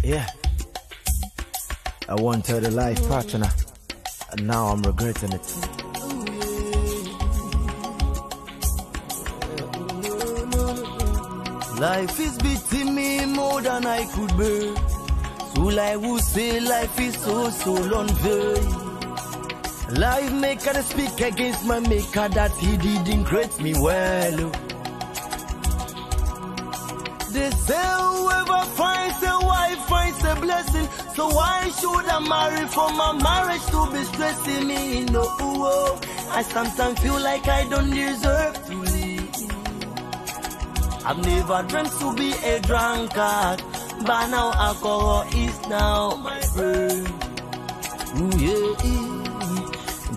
Yeah, I wanted a life partner, and now I'm regretting it. Life is beating me more than I could bear. So I would say life is so unfair. Life maker to speak against my maker that he didn't create me well. They say whoever finds a wife finds a blessing. So why should I marry for my marriage to be stressing me? No, I sometimes feel like I don't deserve to live. I've never dreamt to be a drunkard, but now alcohol is now my friend. Ooh, yeah.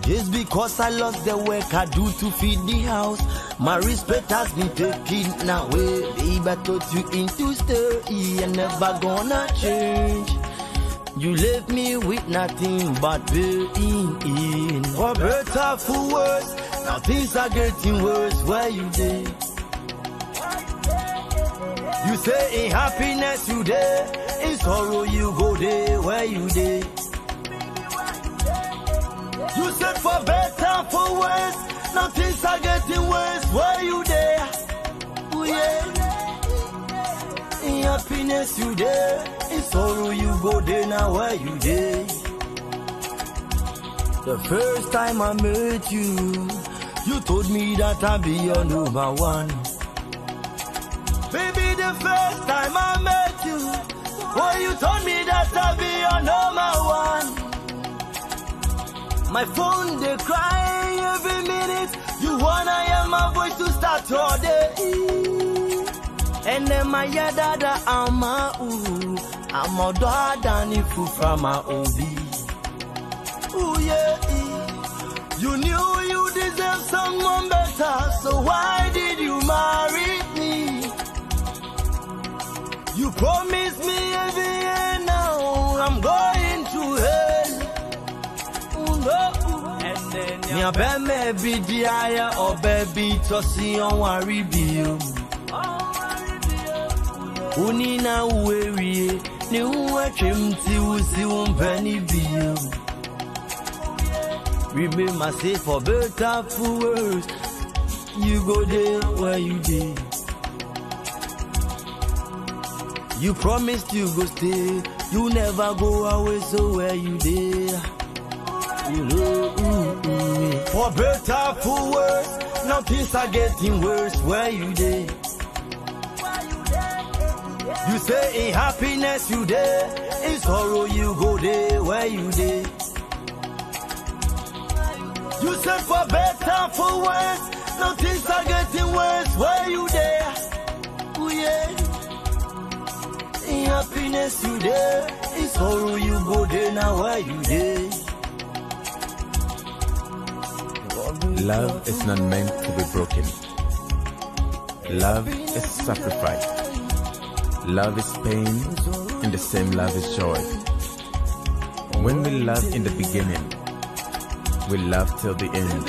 Just because I lost the work I do to feed the house, my respect has been taken away. Babe, I taught you into story, you're never gonna change. You left me with nothing but pain. For better, for worse, now things are getting worse. Where you there? You say in happiness you there, in sorrow you go there. Where you there? You said for better, for worse, now things are getting worse. Where you there? Oh yeah. In happiness you there, in sorrow you go there. Now where you there? The first time I met you, you told me that I'd be your number one. Baby, the first time I met you, oh, you told me that I'd be your number one. My phone, they cry every minute. You wanna hear my voice to start all day. And then my dada, I'm a dada, if you from my OB. Ooh, yeah. You knew you deserve someone better, so why did you marry me? You promised me every year, now I'm going to hell. Me a baby dia or baby to see on worry bio. Unina weary, new watchim till see one penny bio. Remember say for better for worse, you go there where you did. You promised you go stay, you never go away, so where you there? For better, for worse, now things are getting worse. Where you there? You say in happiness you there, in sorrow you go there. Where you there? You said for better, for worse, now things are getting worse. Where you there? Oh yeah. In happiness you there, in sorrow you go there. Now where you there? Love is not meant to be broken. Love is sacrifice. Love is pain, and the same love is joy. When we love in the beginning, we love till the end.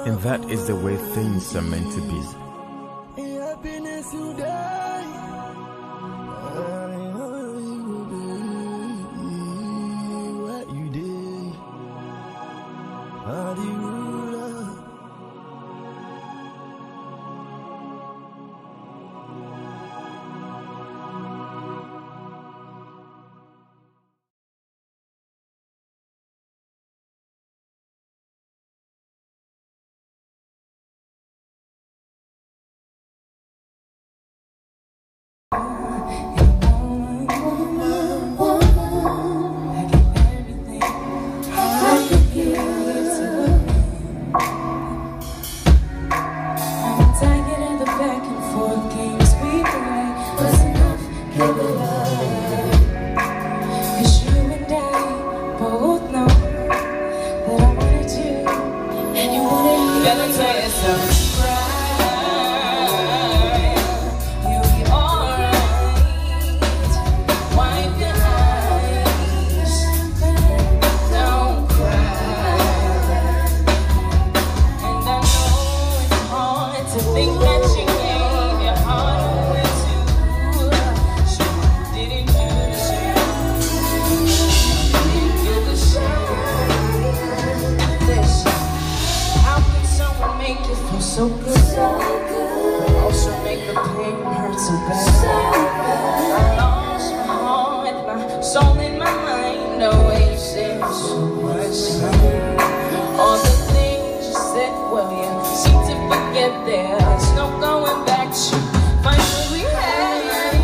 And that is the way things are meant to be. so much time. All the things you said, well, you seem to forget there's no going back to find what we had. I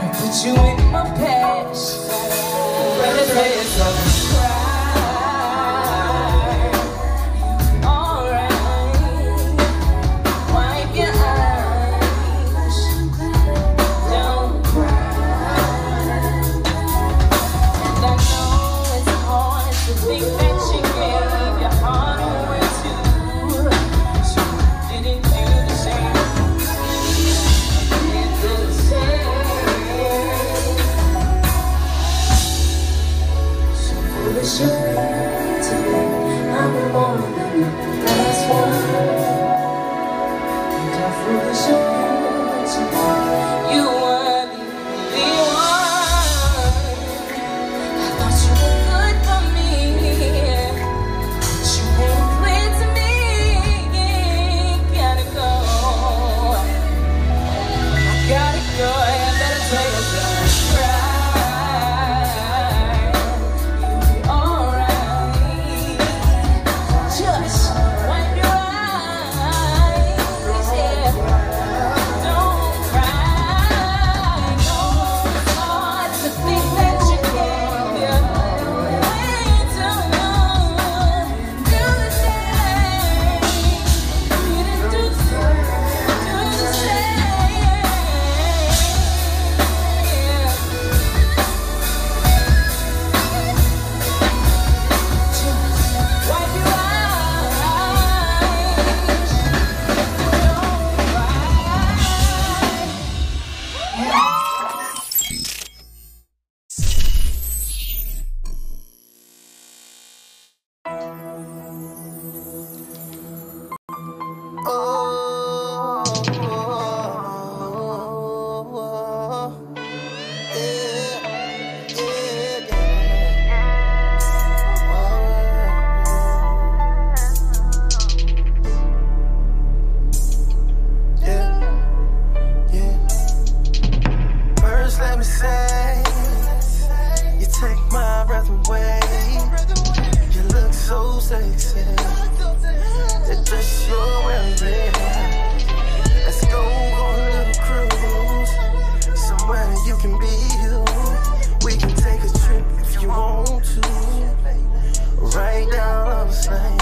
gotta put you in my past. Better days of cry. Alright, wipe your eyes. Don't cry. And I know it's hard to think that you gave your heart away too. So didn't do the same. Did the same. So foolish of me to think I'm more than the last one. And how foolish of me to think you were the one. I thought you were good for me, but you ain't clear to me. Gotta go. I gotta go. I better tell you don't cry. You'll be alright. Just wipe your eyes. Yeah. Don't cry. No, it's hard to think that you gave your way too long. Do the same. You didn't do the same. Just wipe your eyes. Don't cry. First, let me say, you take my breath away. You look so sexy. That dress you're wearing. Let's go on a little cruise, somewhere you can be you. We can take a trip if you want to, right down on the same.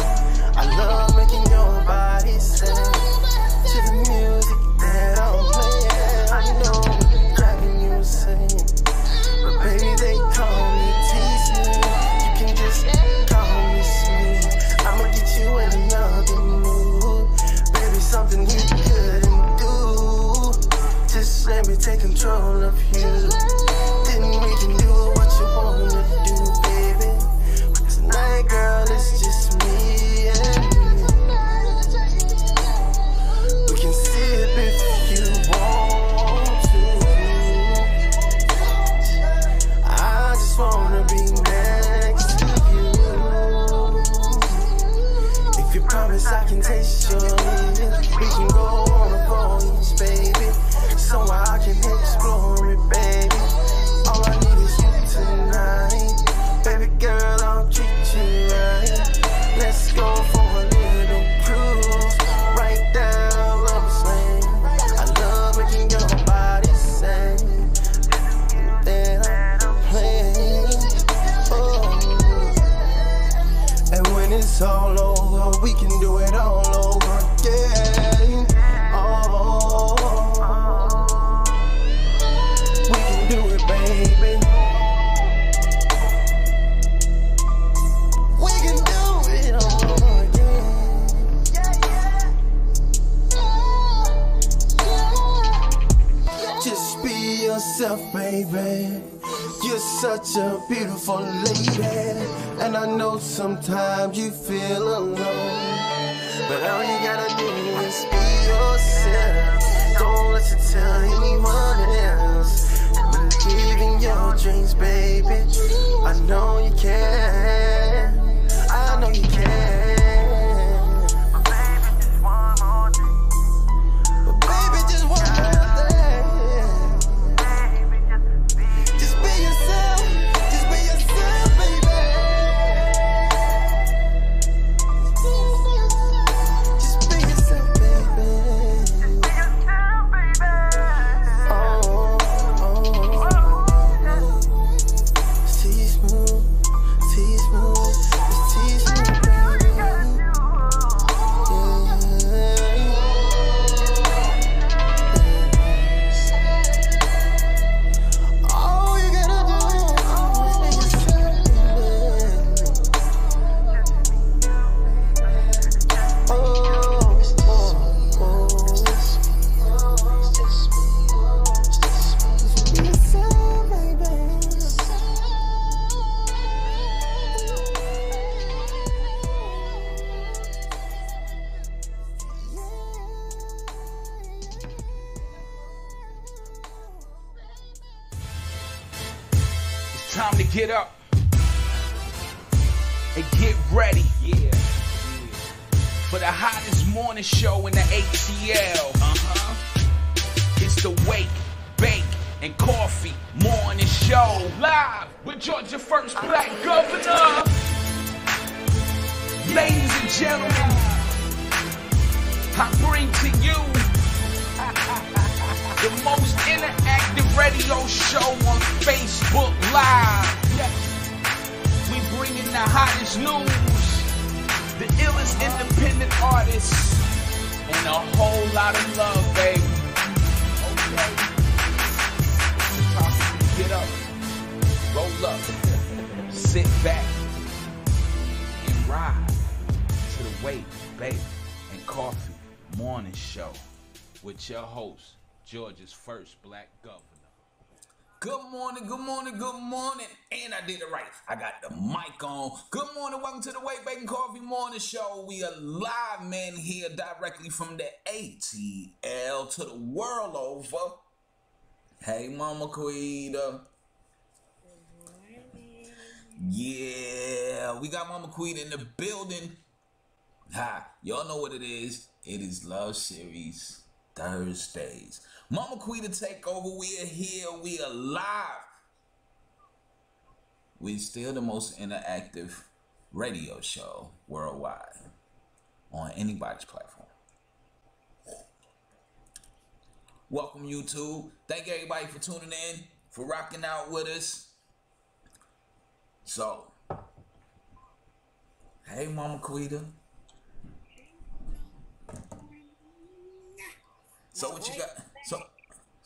I love making your body sing to the music that I'm playing. I know it's driving you insane, but baby they call me teasing. You can just call me sweet. I'ma get you in another mood, baby, something you couldn't do. Just let me take control of you, then we can do what you wanna do, baby. But tonight, girl, it's just me and you. We can sip if you want to. I just wanna be next to you. If you promise I can taste your lips, we can go on a voyage, baby, so I can explore it, baby. All I need is you tonight, baby girl, I'll treat you right. Let's go for a little cruise, right down Lover's Lane. I love making your body sing that I'm playing. Oh. And when it's all over, we can do it all over again. Oh, we can do it, baby. We can do it all over again. Just be yourself, baby. You're such a beautiful lady, and I know sometimes you feel alone, but all you gotta do is be yourself. Don't let you tell anyone else. Believe in your dreams, baby. I know you can. I know you can. But baby, just one more thing. But baby, just one more thing. Just be yourself. time to get up and get ready. Yeah. For the hottest morning show in the ATL. It's the Wake, Bake, and Coffee Morning Show. Live with Georgia First Black Governor. Ladies and gentlemen, I bring to you the most interactive radio show on Facebook Live. Yes. We bring in the hottest news, the illest independent artists, and a whole lot of love, baby. Okay. It's time for you to get up, roll up, sit back, and ride to the Wake, Bake, and Coffee Morning Show with your host, Georgia's First Black Governor. Good morning, good morning, good morning. And I did it right. I got the mic on. Good morning, welcome to the Wake, Bake, and Coffee Morning Show. We are live, man, here directly from the ATL to the world over. Hey, Mama Quita. Yeah, we got Mama Quita in the building. Hi, y'all know what it is. It is Love Series Thursdays. Mama Quita Takeover. We are here. We are live. We're still the most interactive radio show worldwide on anybody's platform. Welcome, YouTube. Thank everybody for tuning in, for rocking out with us. So, hey, Mama Quita. So what you got?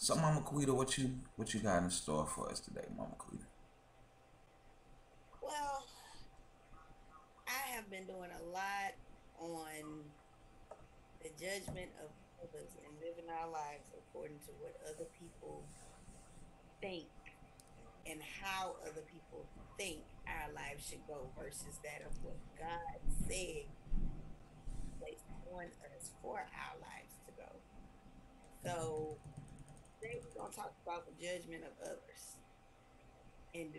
So Mama Quita, what you got in store for us today, Mama Quita? Well, I have been doing a lot on the judgment of others and living our lives according to what other people think and how other people think our lives should go versus that of what God said placed on us for our lives to go. So today we're gonna talk about the judgment of others and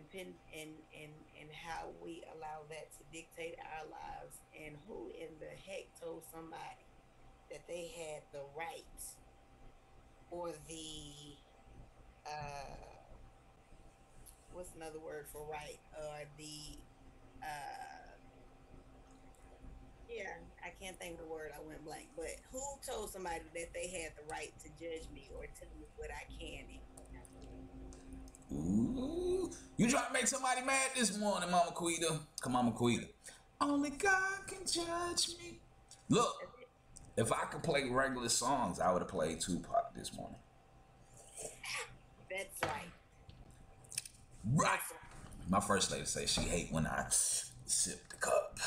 how we allow that to dictate our lives, and who in the heck told somebody that they had the right or the what's another word for right, or the yeah, I can't think of the word, I went blank. But who told somebody that they had the right to judge me or tell me what I can and can't? Ooh, you trying to make somebody mad this morning, Mama Quita? Come on, Mama Quita. Only God can judge me. Look, if I could play regular songs, I would have played Tupac this morning. That's right. Right. My first lady says she hate when I sip the cup.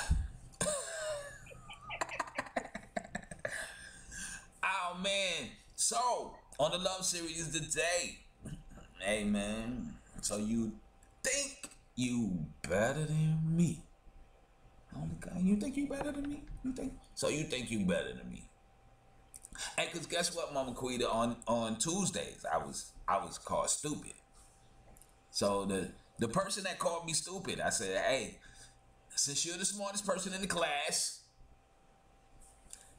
Oh, man. So, on the Love Series today, hey, man, so you think you better than me? Oh, my God, you think you better than me? You think you better than me? Hey, because guess what, Mama Quita, on Tuesdays, I was called stupid. So, the person that called me stupid, I said, hey, since you're the smartest person in the class,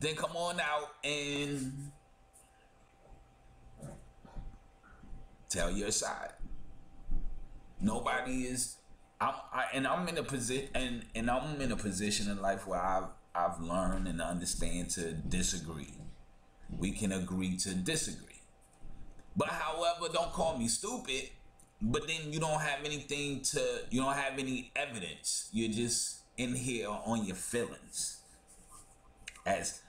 then come on out and tell your side. Nobody is. I'm in a position, and I'm in a position in life where I've learned and understand to disagree. We can agree to disagree. But however, don't call me stupid. But then you don't have any evidence. You're just in here on your feelings. As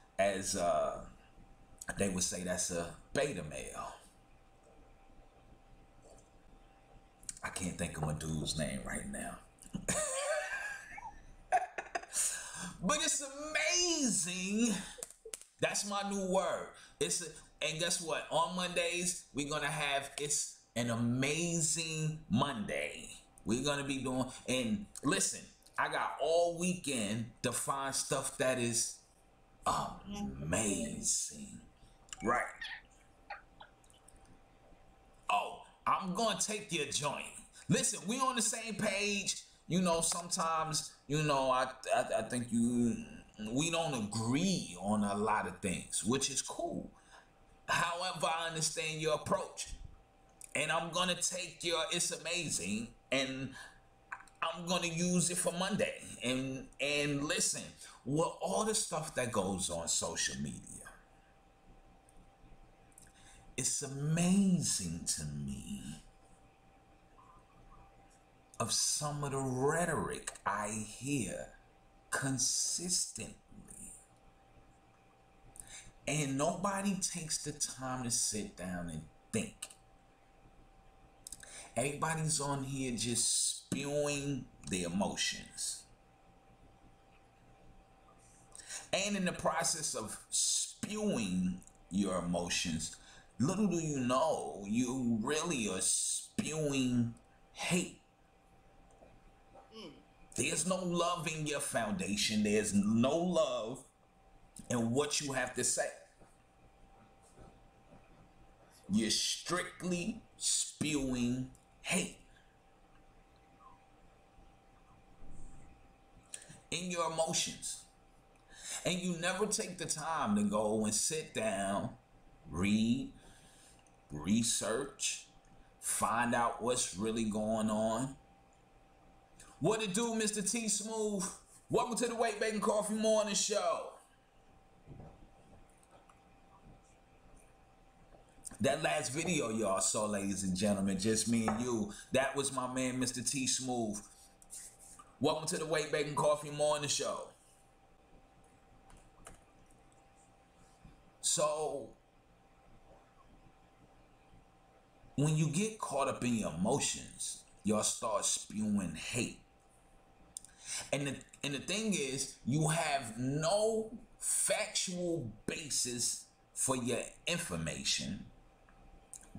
they would say, that's a beta male. I can't think of a dude's name right now. But it's amazing. That's my new word. And guess what? On Mondays, we're going to have, it's an amazing Monday. We're going to be doing, and listen, I got all weekend to find stuff that is amazing. Right. Oh, I'm going to take your joint. Listen, we on the same page. You know, sometimes, you know, I think we don't agree on a lot of things, which is cool. However, I understand your approach. And I'm going to take your "it's amazing" and I'm going to use it for Monday. And listen, with all the stuff that goes on social media, it's amazing to me of some of the rhetoric I hear consistently. And nobody takes the time to sit down and think. Everybody's on here just spewing their emotions. And in the process of spewing your emotions, little do you know, you really are spewing hate. There's no love in your foundation. There's no love in what you have to say. You're strictly spewing hate. In your emotions. And you never take the time to go and sit down, read, research, find out what's really going on. What it do, Mr. T Smooth? Welcome to the Wake Bacon Coffee Morning Show. That last video y'all saw, ladies and gentlemen, just me and you, that was my man, Mr. T Smooth. Welcome to the Wake Bacon Coffee Morning Show. So, when you get caught up in your emotions, y'all start spewing hate. And the thing is, you have no factual basis for your information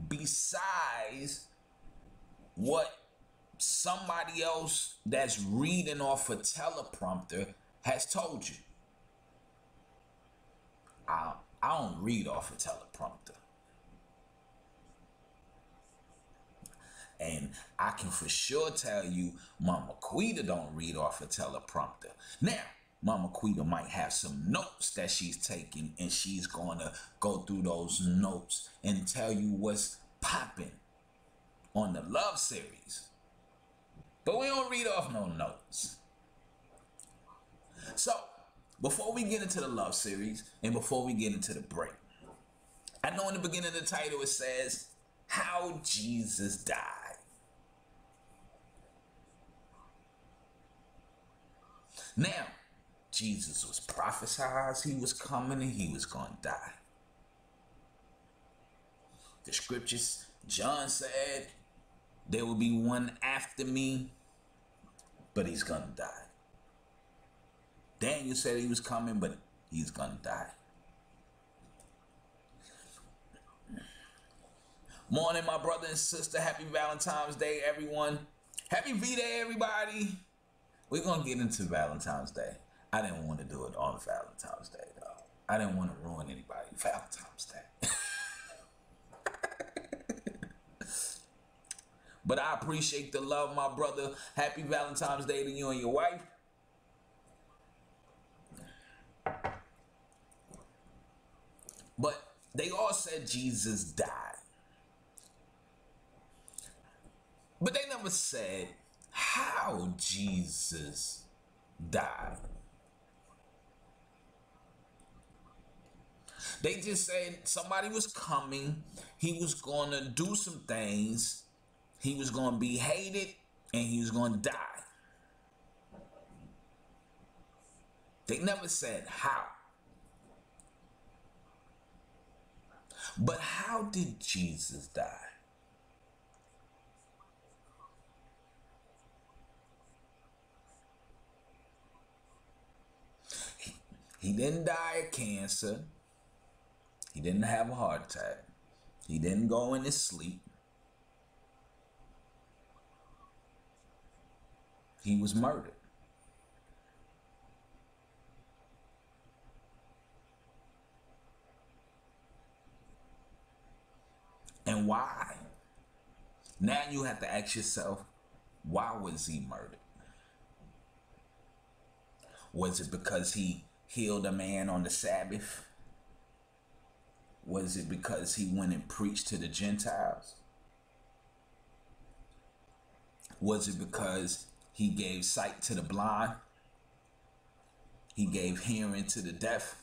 besides what somebody else that's reading off a teleprompter has told you. I don't read off a teleprompter. And I can for sure tell you, Mama Quita don't read off a teleprompter. Now, Mama Quita might have some notes that she's taking, and she's going to go through those notes and tell you what's popping on the love series. But we don't read off no notes. So, before we get into the love series and before we get into the break, I know in the beginning of the title it says, How Jesus Died. Now, Jesus was prophesied he was coming and he was going to die. The scriptures, John said, there will be one after me, but he's going to die. Daniel said he was coming, but he's going to die. Morning, my brother and sister. Happy Valentine's Day, everyone. Happy V-Day, everybody. We're going to get into Valentine's Day. I didn't want to do it on Valentine's Day, though. I didn't want to ruin anybody's Valentine's Day. But I appreciate the love, my brother. Happy Valentine's Day to you and your wife. But they all said Jesus died. But they never said how Jesus died. They just said somebody was coming. He was going to do some things. He was going to be hated and he was going to die. They never said how. But how did Jesus die? He didn't die of cancer. He didn't have a heart attack. He didn't go in his sleep. He was murdered. And why? Now you have to ask yourself, Why was he murdered? Was it because he healed a man on the Sabbath? Was it because he went and preached to the Gentiles? Was it because he gave sight to the blind? He gave hearing to the deaf?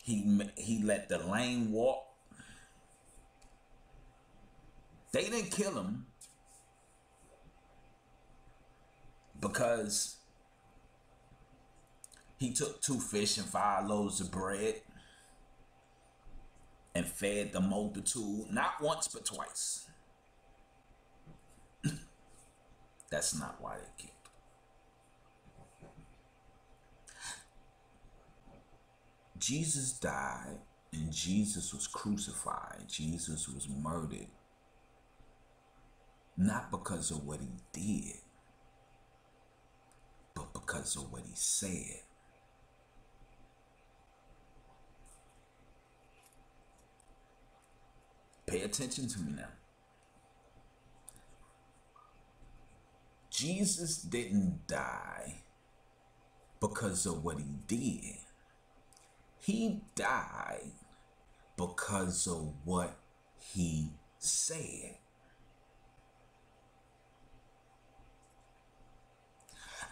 He let the lame walk? They didn't kill him because he took 2 fish and 5 loaves of bread and fed the multitude, not once but twice. That's not why they killed him. Jesus died and Jesus was crucified. Jesus was murdered. Not because of what he did, but because of what he said. Pay attention to me now. Jesus didn't die because of what he did. He died because of what he said.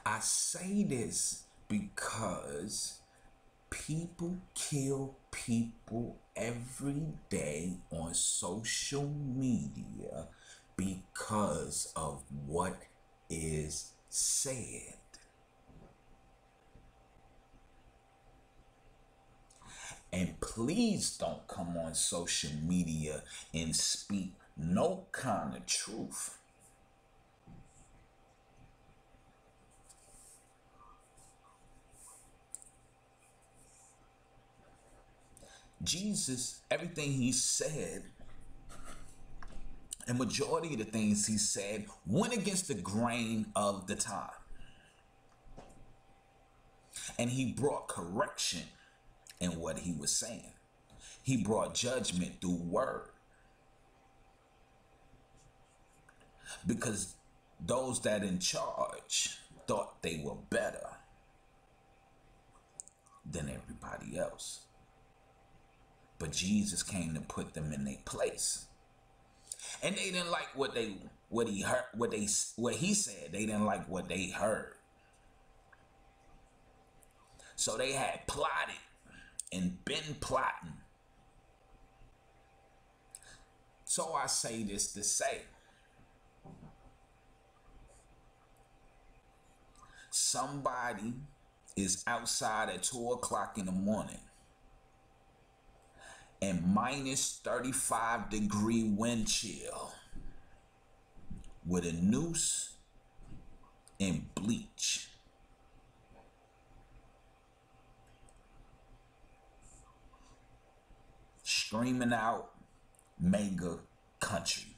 I say this because people kill people every day on social media because of what is said. And please don't come on social media and speak no kind of truth. Jesus, everything he said, and majority of the things he said went against the grain of the time. And he brought correction in what he was saying. He brought judgment through word. Because those that in charge thought they were better than everybody else. But Jesus came to put them in their place. And they didn't like what he said. They didn't like what they heard. So they had plotted and been plotting. So I say this to say, somebody is outside at 2 o'clock in the morning and minus 35-degree wind chill with a noose and bleach. Screaming out mega country.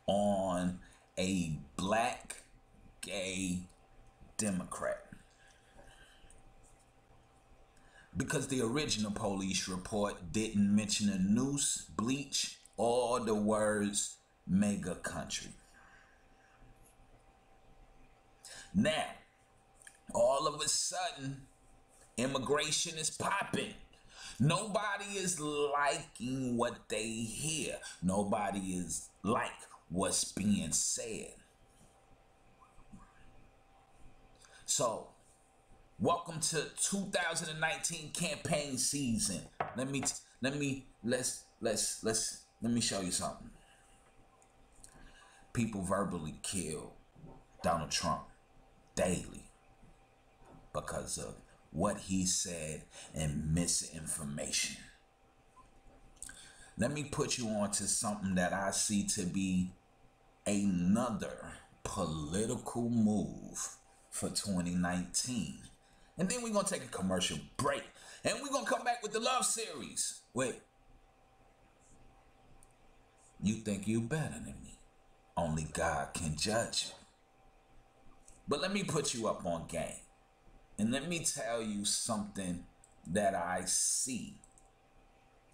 On a black gay Democrat. Because the original police report didn't mention a noose, bleach, or the words mega country. Now, all of a sudden, immigration is popping. Nobody is liking what they hear. Nobody is like what's being said. So, welcome to 2019 campaign season. Let me show you something. People verbally kill Donald Trump daily because of what he said and misinformation. Let me put you on to something that I see to be another political move for 2019. And then we're going to take a commercial break. And we're going to come back with the love series. Wait. You think you better than me. Only God can judge you. But let me put you up on game. And let me tell you something that I see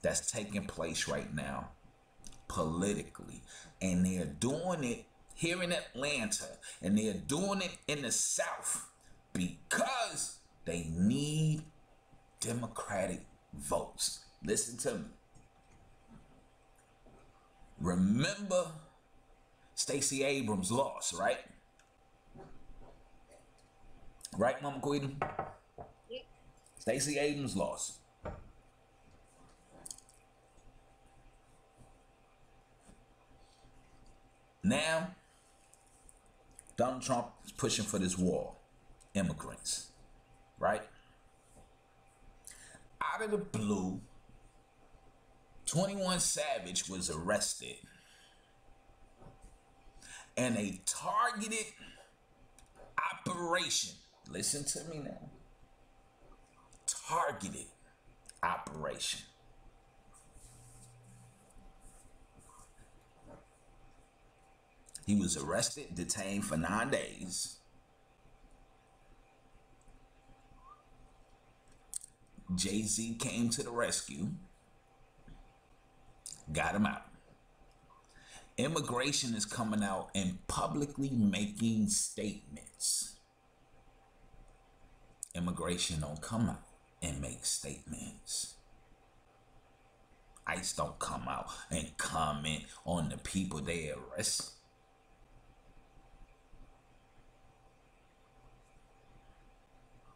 that's taking place right now politically. And they're doing it here in Atlanta, and they're doing it in the South because they need Democratic votes. Listen to me. Remember Stacey Abrams lost, right? Right, Mama Queen? Stacey Abrams lost. Now, Donald Trump is pushing for this wall. Immigrants, right? Out of the blue, 21 Savage was arrested. And a targeted operation, listen to me now, targeted operation. He was arrested, detained for 9 days. Jay-Z came to the rescue, got him out. Immigration is coming out and publicly making statements. Immigration don't come out and make statements. ICE don't come out and comment on the people they arrest.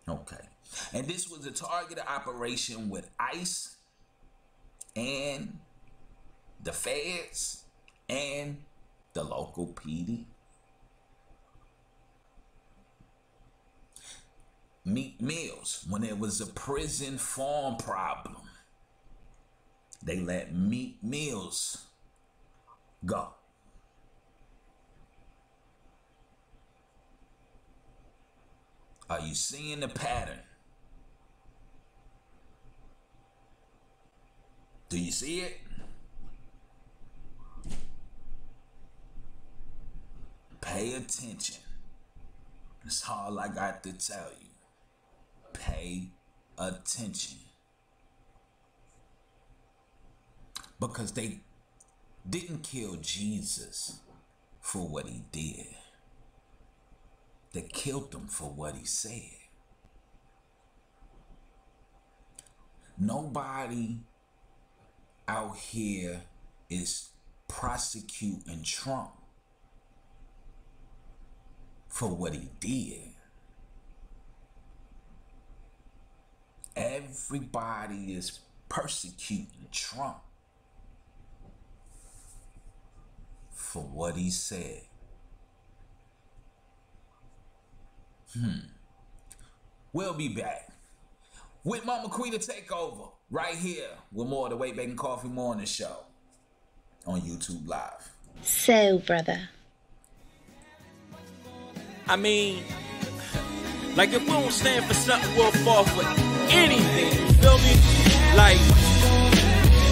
Okay. And this was a targeted operation with ICE and the feds and the local PD. Meek Mills, when there was a prison farm problem, they let Meek Mills go. Are you seeing the pattern? Do you see it? Pay attention. That's all I got to tell you. Pay attention. Because they didn't kill Jesus for what he did. They killed him for what he said. Nobody out here is prosecuting Trump for what he did. Everybody is persecuting Trump for what he said. We'll be back with Mama Queen to take over right here with more of the Way Baking Coffee Morning Show on YouTube Live. So, brother. I mean, like if we don't stand for something, we'll fall for anything. You feel me? Like,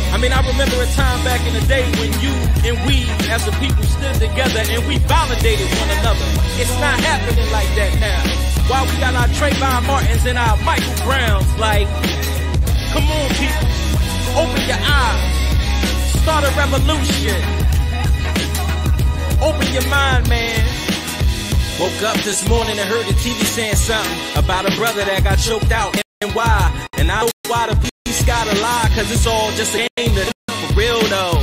I mean, I remember a time back in the day when you and we as a people stood together and we validated one another. It's not happening like that now. While we got our Trayvon Martins and our Michael Browns, like, come on, people, open your eyes, start a revolution, open your mind, man. Woke up this morning and heard the TV saying something about a brother that got choked out and why. And I know why the police gotta lie, cause it's all just a game to for real though.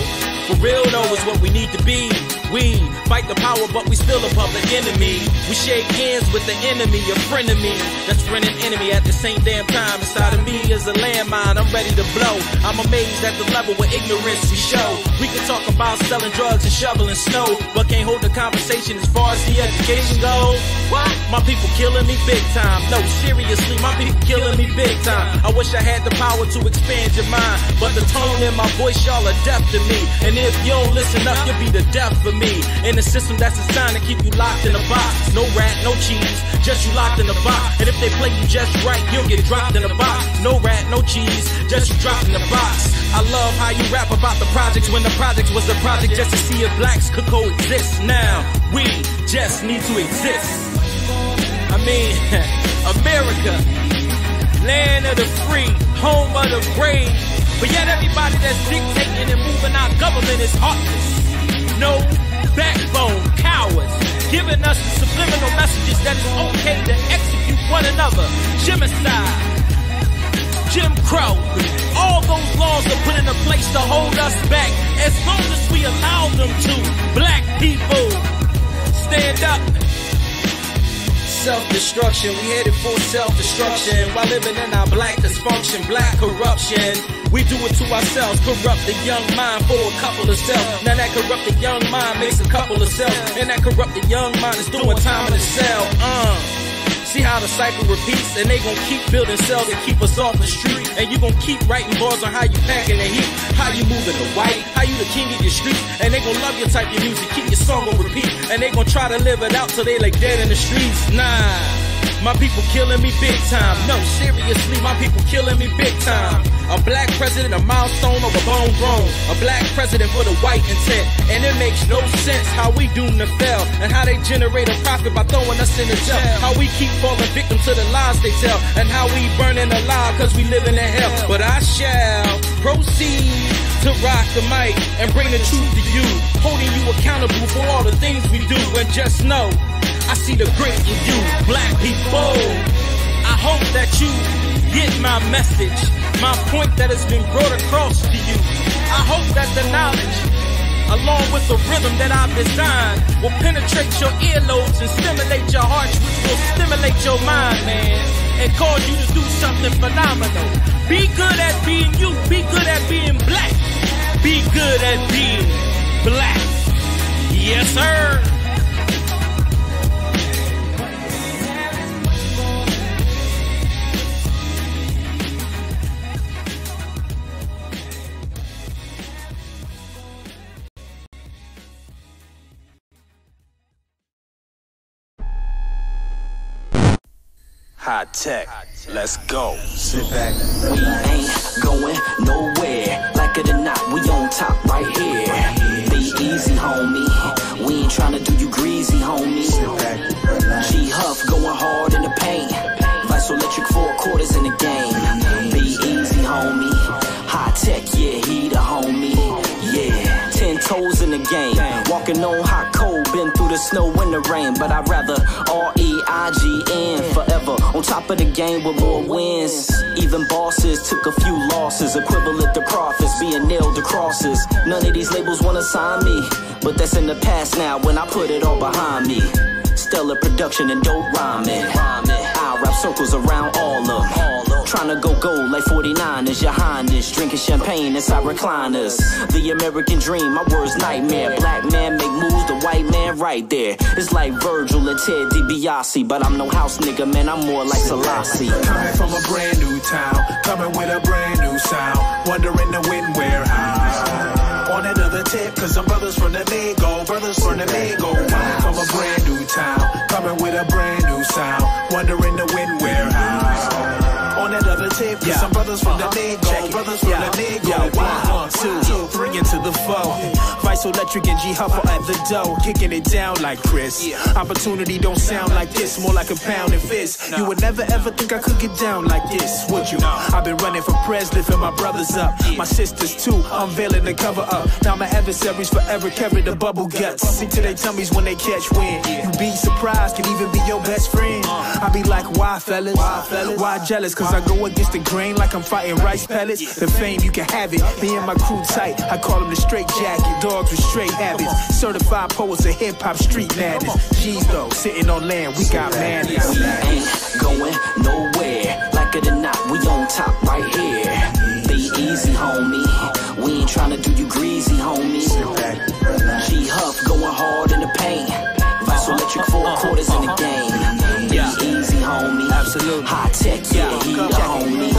For real though is what we need to be. We fight the power, but we still a public enemy. We shake hands with the enemy, a friend of me that's friend and enemy at the same damn time. Inside of me is a landmine, I'm ready to blow. I'm amazed at the level of ignorance we show. We can talk about selling drugs and shoveling snow, but can't hold the conversation as far as the education goes. What? My people killing me big time. No, seriously, my people killing me big time. I wish I had the power to expand your mind, but the tone in my voice, y'all are deaf to me. And if you don't listen up, you'll be the death for me. In a system that's designed to keep you locked in a box. No rat, no cheese, just you locked in a box. And if they play you just right, you'll get dropped in a box. No rat, no cheese, just you dropped in the box. I love how you rap about the projects when the project was the project just to see if blacks could coexist. Now, we just need to exist. I mean, America, land of the free, home of the brave. But yet everybody that's dictating and moving our government is heartless. No backbone, cowards, giving us the subliminal messages that it's okay to execute one another. Genocide, Jim Crow, all those laws are put into place to hold us back as long as we allow them to. Black people, stand up. Self-destruction, we headed for self-destruction while living in our black dysfunction, black corruption. We do it to ourselves, corrupt the young mind for a couple of cells. Now that corrupted young mind makes a couple of cells, and that corrupted young mind is doing time in the cell. See how the cycle repeats, and they gon' keep building cells and keep us off the street. And you gon' keep writing bars on how you packing the heat, how you moving the white, how you the king of your street. And they gon' love your type of music, keep your song on repeat, and they gon' try to live it out till they like dead in the streets. Nah, my people killing me big time. No, seriously, my people killing me big time. A black president, a milestone of a bone grown. A black president for the white intent. And it makes no sense how we doomed to fail, and how they generate a profit by throwing us in the jail. How we keep falling victim to the lies they tell, and how we burning alive cause we live in a hell. But I shall proceed to rock the mic and bring the truth to you, holding you accountable for all the things we do. And just know, I see the great in you, black people. I hope that you get my message, my point that has been brought across to you. I hope that the knowledge, along with the rhythm that I've designed, will penetrate your earlobes and stimulate your hearts, which will stimulate your mind, man, and cause you to do something phenomenal. Be good at being you, be good at being black, be good at being black. Yes, sir. High tech, let's go. Sit back. We ain't going nowhere. Like it or not, we on top right here. Be easy, homie. We ain't tryna do you greasy, homie. Sit back. G Huff going hard in the paint. Vice electric 4 quarters in the game. Be easy, homie. High tech, yeah, he the homie. Yeah, 10 toes in the game. Walking on hot cold, been through the snow and the rain. But I'd rather REIGN forever. On top of the game with more wins. Even bosses took a few losses, equivalent to profits, being nailed to crosses. None of these labels wanna sign me, but that's in the past now when I put it all behind me. Stellar production and dope rhyming. I wrap circles around all of them. Tryna go gold like 49 is your highness. Drinking champagne inside recliners. The American dream, my words nightmare. Black man make moves, the white man right there. It's like Virgil and Ted DiBiase, but I'm no house nigga, man, I'm more like Selassie. Coming from a brand new town, coming with a brand new sound. Wondering the when, where, how. On another tip, cause some brothers from the Migo, brothers from the Migo. Coming from a brand new town, coming with a brand new sound. Wondering the when, where, how. On another tip, cause some brothers from the Migo, brothers from the Migo. 1, 2, 3 into the 4. Vice electric and G Huffer at the dough, kicking it down like Chris. Opportunity don't sound like this, more like a pound and fist. You would never ever think I could get down like this, would you? I've been running for press, lifting my brothers up, my sisters too, unveiling the cover up. Now my adversaries forever carry the bubble guts. See to their tummies when they catch wind. You be surprised, can even be your best friend. I be like, why fellas? Why jealous? Cause I go against the grain like I'm fighting rice pellets. The fame, you can have it. Me and my crew tight, I call them the straight jacket. Dogs with straight habits. Certified poets of hip-hop street madness. G's though, sitting on land, we got manners. We ain't going nowhere. Like it or not, we on top right here. Be easy, homie. We ain't tryna do you greasy, homie. G Huff going hard in the paint. Vice electric 4 quarters in the game. Be easy, homie. Absolutely. High tech, yeah, he the homie.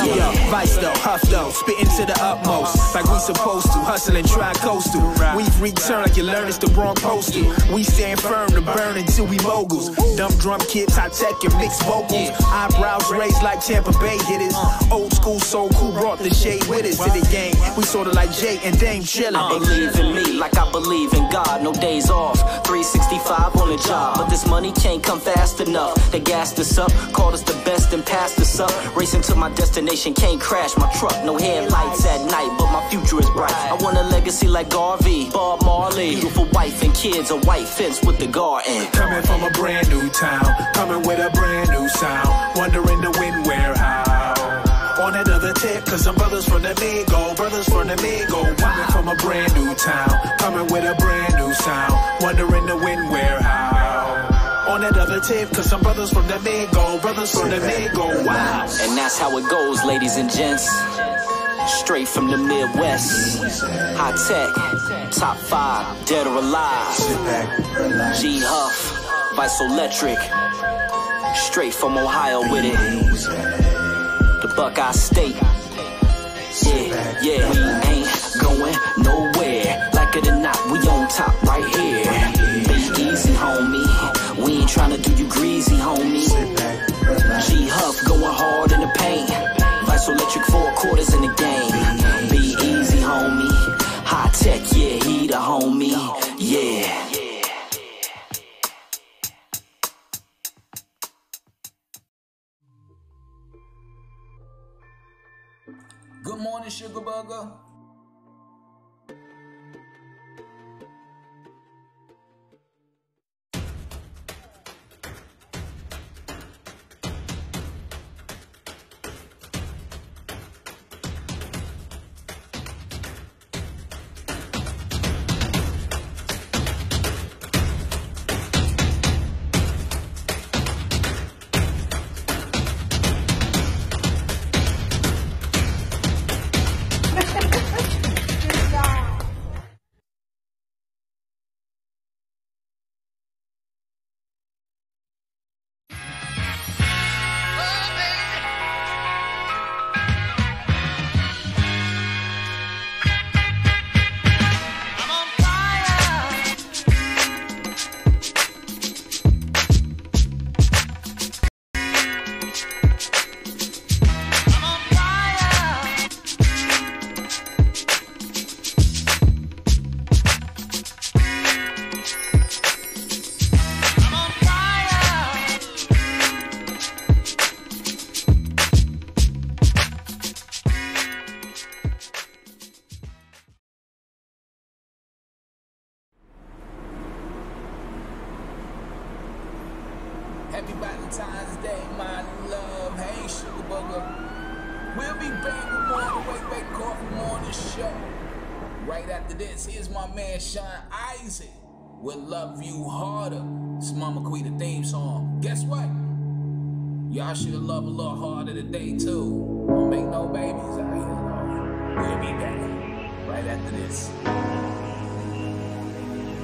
Yeah. Vice though, Huff though, spitting to the utmost, like we supposed to, hustling tri-coastal. We've returned like you learned it's the wrong postal. We stand firm to burn until we moguls. Dumb drum kits, high tech and mixed vocals. Eyebrows raised like Tampa Bay hitters. Old school soul cool brought the shade with us to the game. We sorta like Jay and Dame chillin'. I believe in me like I believe in God. No days off, 365 on the job. But this money can't come fast enough. They gassed us up, called us the best and passed us up. Racing to my destination. imagination can't crash my truck. No headlights at night, but my future is bright. I want a legacy like Garvey, Bob Marley. Beautiful wife and kids, a white fence with the garden. Coming from a brand new town, coming with a brand new sound. Wondering the when, where, how. On another tip, cause some brothers from the Migo, brothers from the Migo. Coming from a brand new town, coming with a brand new sound. Wondering the when, where, how. On another tip, cause some brothers from the Migo, brothers from the Migo. Wow. And that's how it goes, ladies and gents. Straight from the Midwest. High tech, top 5, dead or alive. G Huff, Vice Electric. Straight from Ohio with it. The Buckeye State. Yeah, yeah. We ain't going nowhere. Like it or not, we on top right here. Be easy, homie. We ain't tryna do you greasy, homie. G Huff going hard in the paint. Vice Electric 4 quarters in the game. Be easy, homie. High tech, yeah, he the homie. Yeah. Good morning, Sugar Burger. Happy Valentine's Day, my love. Hey, Sugar Bugger. We'll be back with more of the Wake Wake Coffee Morning Show. Right after this, here's my man Sean Isaac with Love You Harder. It's Mama Quita theme song. Guess what? Y'all should love a little harder today, too. Don't make no babies out here. We'll be back right after this.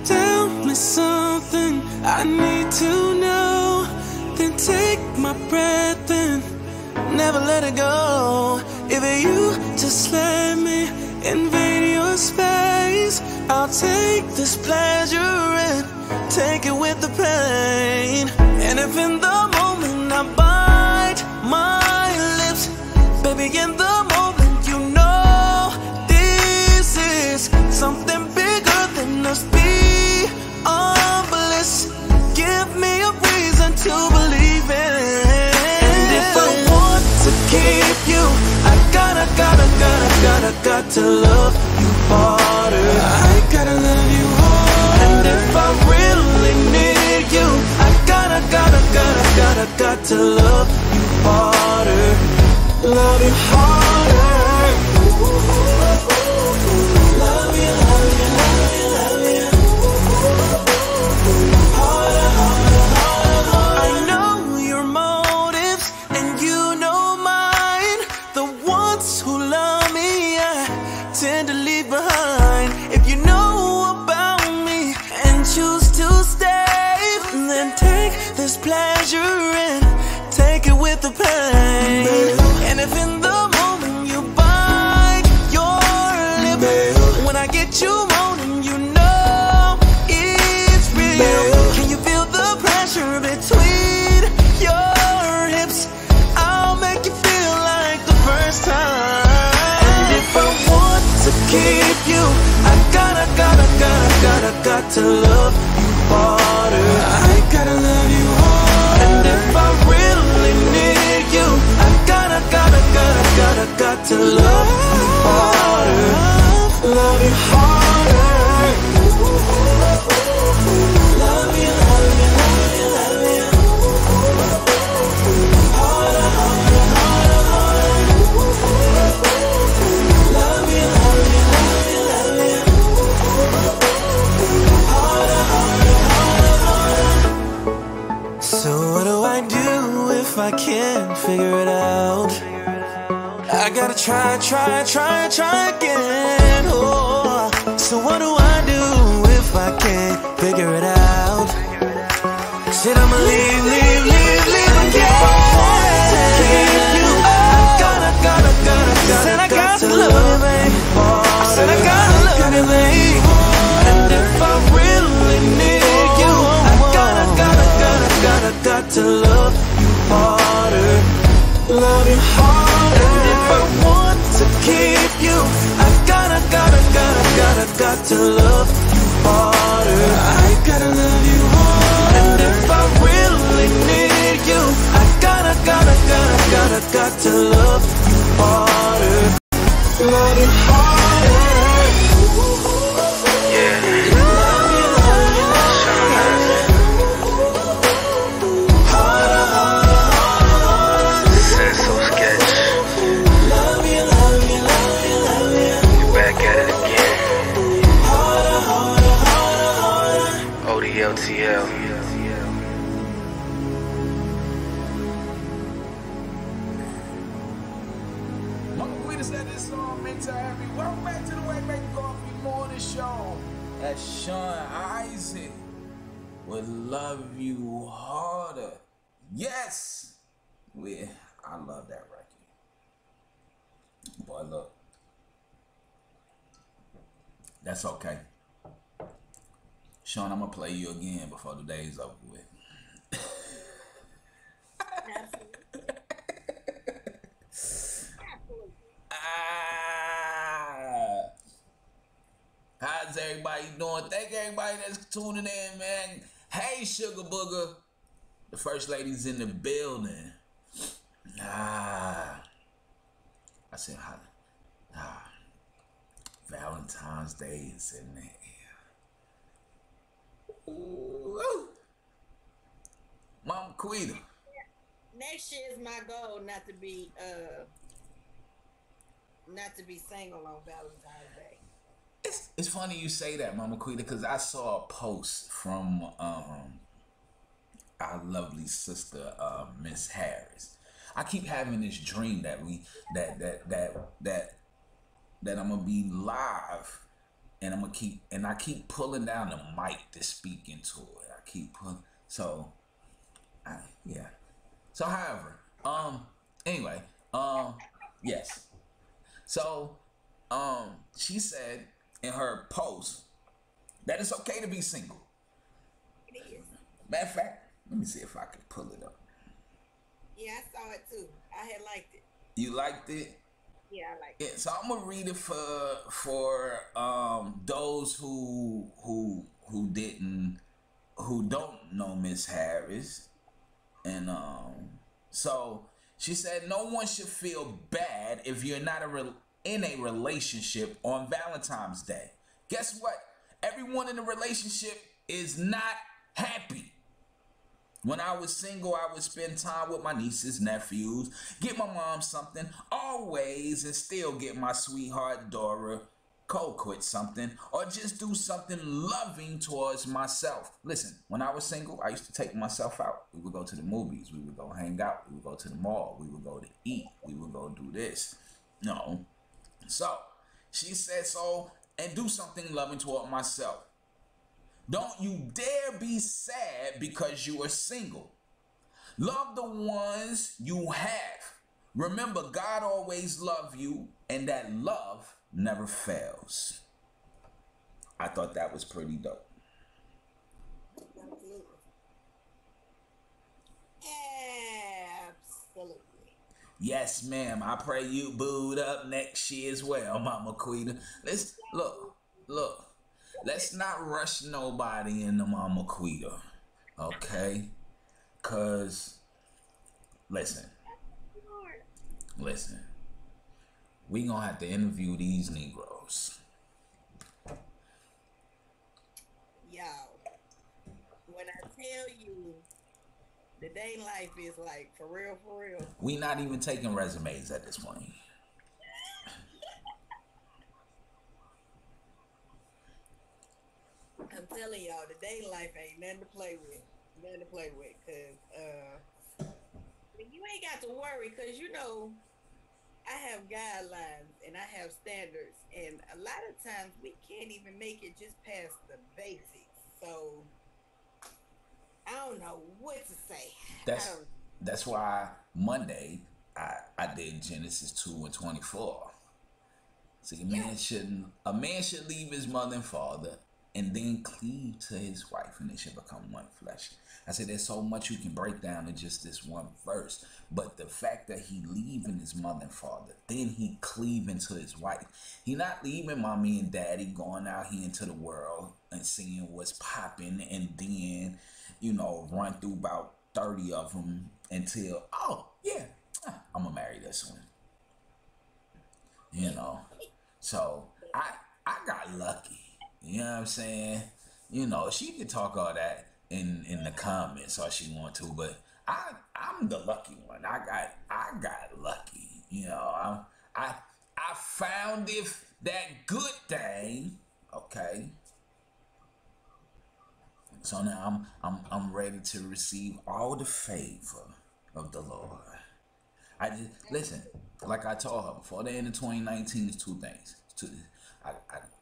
Tell me something I need to know. Then take my breath and never let it go. If you just let me invade your space, I'll take this pleasure and take it with the pain. And if in the moment I bite my lips, baby, in the moment you know this is something bigger than us. Be on bliss. Give me a reason to believe in. And if I want to keep you, I gotta to love you harder. I gotta love you harder. And if I really need you, I got to love you harder. Love you harder. Love you, love you, love you, love you. Harder, harder, harder, harder. I know your motives and you know mine. The ones who love me, I tend to leave behind. If you know about me and choose to stay, then take this pleasure and take it with the pain. And if in the moment you bite your lip, when I get you moaning, you know it's real. Can you feel the pressure between your hips? I'll make you feel like the first time. And if I want to keep you, I got to love you harder. I gotta love you harder. And if I really need you, I gotta got to love you harder. Love you harder. Love you, love you, love you, love you. Harder, harder, harder, harder. Love you, love you, love you, love you. Harder, harder, harder, harder. So what do I do if I can't figure it out? I gotta try again. Oh, so what do I do if I can't figure it out? Said I'ma leave again. Keep you up. Gotta. Said I got to love you, babe. I said I gotta love you, babe. And if I really need you, I got to love you harder. Love you harder. And if I want to keep you, I gotta to love you harder. I gotta love you harder. And if I really need you, I got to love you harder. Love you harder. LTL. Mama Quita said this song makes her happy. Welcome back to the Way Back Coffee Morning Show. That's Sean Isaac with Love You Harder. Yes! I love that record. Boy, look. That's okay. Sean, I'm gonna play you again before the day's over with. How's everybody doing? Thank everybody that's tuning in, man. Hey, Sugar Booger. The first lady's in the building. I said, Valentine's Day is in there. Ooh. Mama Quita. Next year is my goal not to be single on Valentine's Day. It's funny you say that, Mama Quita, because I saw a post from our lovely sister Miss Harris. I keep having this dream that I'm gonna be live. And I keep pulling down the mic to speak into it. I keep pulling. So, yeah. So, however, anyway, yes. So, she said in her post that it's okay to be single. It is. Matter of fact, let me see if I can pull it up. Yeah, I saw it too. I had liked it. You liked it? Yeah, I like it. So I'm gonna read it for those who don't know Miss Harris, and so she said no one should feel bad if you're not in a relationship on Valentine's Day. Guess what? Everyone in a relationship is not happy. When I was single, I would spend time with my nieces, nephews, get my mom something, always, and still get my sweetheart Dora cold quit something, or just do something loving towards myself. Listen, when I was single, I used to take myself out. We would go to the movies. We would go hang out. We would go to the mall. We would go to eat. We would go do this. No. So, she said so, and do something loving toward myself. Don't you dare be sad because you are single. Love the ones you have. Remember, God always loves you, and that love never fails. I thought that was pretty dope. Absolutely. Absolutely. Yes, ma'am. I pray you booed up next year as well, Mama Quita. Let's look. Let's not rush nobody into Mama Quita, okay? Cause listen. We gonna have to interview these Negroes. Y'all, when I tell you the day life is like for real, We not even taking resumes at this point. I'm telling y'all, the day life ain't nothing to play with. Nothing to play with, cause you ain't got to worry, cause you know I have guidelines and I have standards, and a lot of times we can't even make it just past the basics. So I don't know what to say. That's why Monday I did Genesis 2:24. See, a man should leave his mother and father and then cleave to his wife, and they should become one flesh. I said there's so much you can break down in just this one verse, but the fact that he leaving his mother and father, then he cleaving to his wife. He not leaving mommy and daddy, going out here into the world and seeing what's popping, and then run through about 30 of them until I'm gonna marry this one. So I got lucky. You know what I'm saying? She could talk all that in the comments all she want to, but I'm the lucky one. I got lucky. I found that good thing. Okay. So now I'm ready to receive all the favor of the Lord. I just listen, like I told her before the end of 2019, is two things. I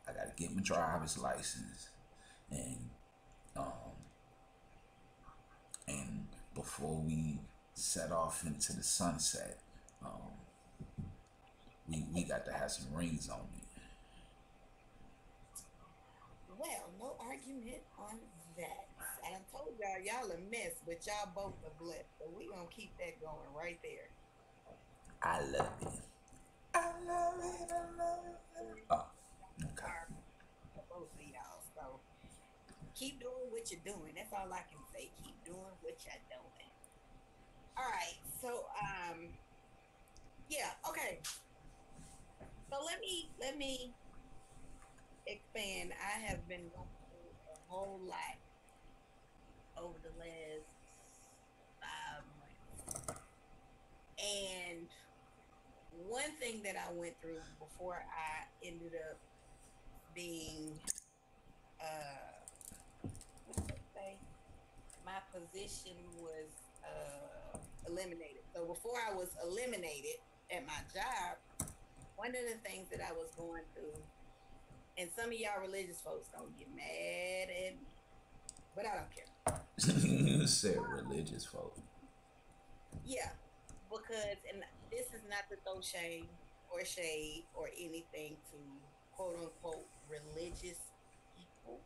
gotta get my driver's license, and before we set off into the sunset, we got to have some rings on it. Well, no argument on that. I done told y'all a mess, but y'all both are blessed. So we gonna keep that going right there. I love it. I love it. I love it. Oh, okay. Both of y'all. So keep doing what you're doing. That's all I can say. Keep doing what you're doing. All right. So yeah. Okay. So let me expand. I have been going through a whole lot over the last 5 months. And one thing that I went through before I ended up being my position was eliminated. So before I was eliminated at my job, one of the things that I was going through, and some of y'all religious folks don't get mad at me, but I don't care. You said religious folk. Yeah, because, and this is not to throw shame or shade or anything to quote unquote religious people,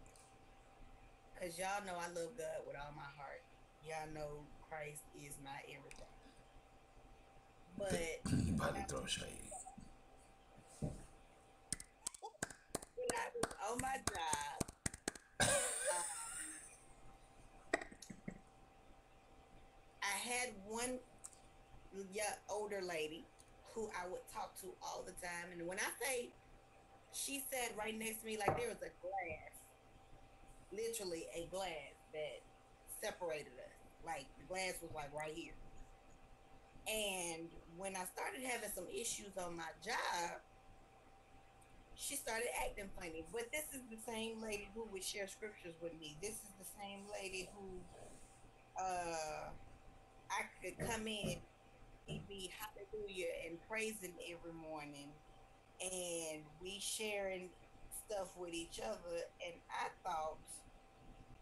because y'all know I love God with all my heart. Y'all know Christ is my everything. But you about to throw shade. When I was on my job, I had one older lady who I would talk to all the time. And when I say she sat right next to me, like there was a glass, literally a glass that separated us. Like the glass was like right here. And when I started having some issues on my job, she started acting funny. But this is the same lady who would share scriptures with me. This is the same lady who I could come in and be hallelujah and praising every morning, and we sharing stuff with each other. And I thought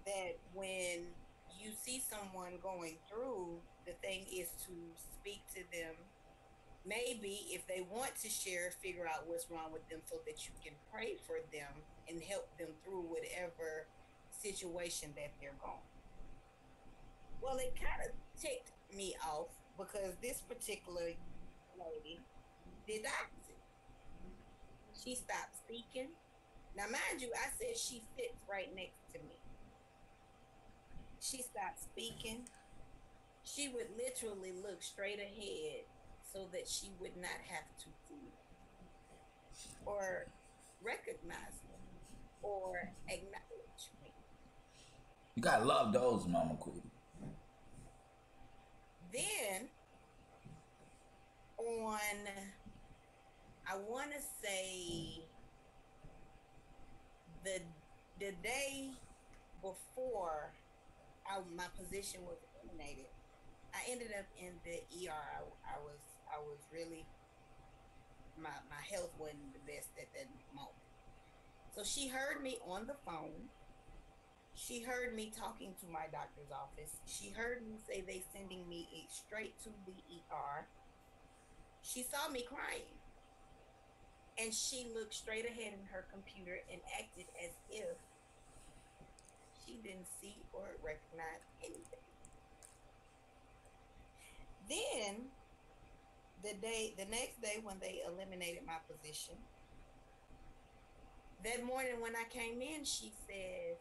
that when you see someone going through, the thing is to speak to them. Maybe if they want to share, figure out what's wrong with them so that you can pray for them and help them through whatever situation that they're going. Well, it kind of ticked me off because this particular lady did the opposite. She stopped speaking. Now, mind you, I said she sits right next to me. She stopped speaking. She would literally look straight ahead so that she would not have to see me. or recognize me or acknowledge me. You gotta love those, Mama Queen. Then on, I want to say the day before my position was eliminated, I ended up in the ER. I was really, my health wasn't the best at that moment. So she heard me on the phone. She heard me talking to my doctor's office. She heard me say they sending me straight to the ER. She saw me crying. And she looked straight ahead in her computer and acted as if she didn't see or recognize anything. Then the next day when they eliminated my position, that morning when I came in, she said,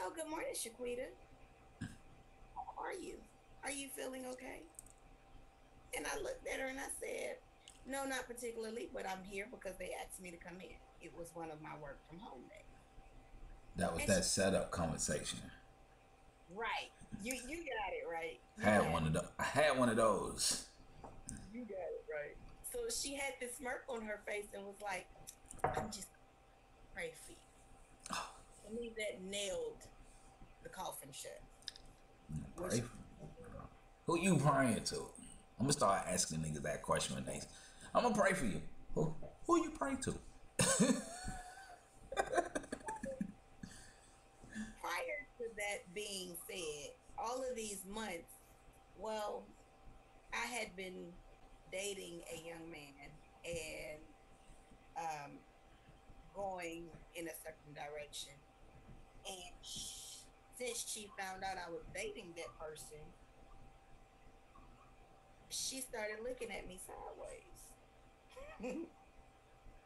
"Oh, good morning, Shaquita. How are you? Are you feeling okay?" And I looked at her and I said, "No, not particularly, but I'm here because they asked me to come in. It was one of my work from home days." That was that setup conversation. Right. You got it right. I had one of those. You got it right. So she had this smirk on her face and was like, "I'm just pray for you." For me, that nailed the coffin shut. Pray for who you praying to? I'm gonna start asking niggas that question when they. I'm gonna pray for you. Who you pray to? Prior to that being said, all of these months, well, I had been dating a young man and going in a certain direction. And since she found out I was dating that person, she started looking at me sideways.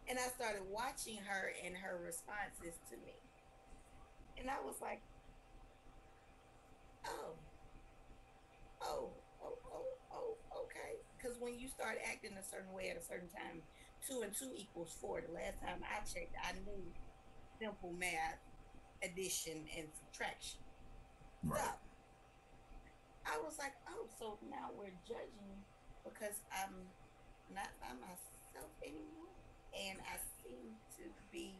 And I started watching her and her responses to me. And I was like, oh, okay. Because when you start acting a certain way at a certain time, 2 and 2 equals 4. The last time I checked, I knew simple math, addition, and subtraction. Right. So I was like, oh, so now we're judging because I'm not by myself anymore. And I seem to be,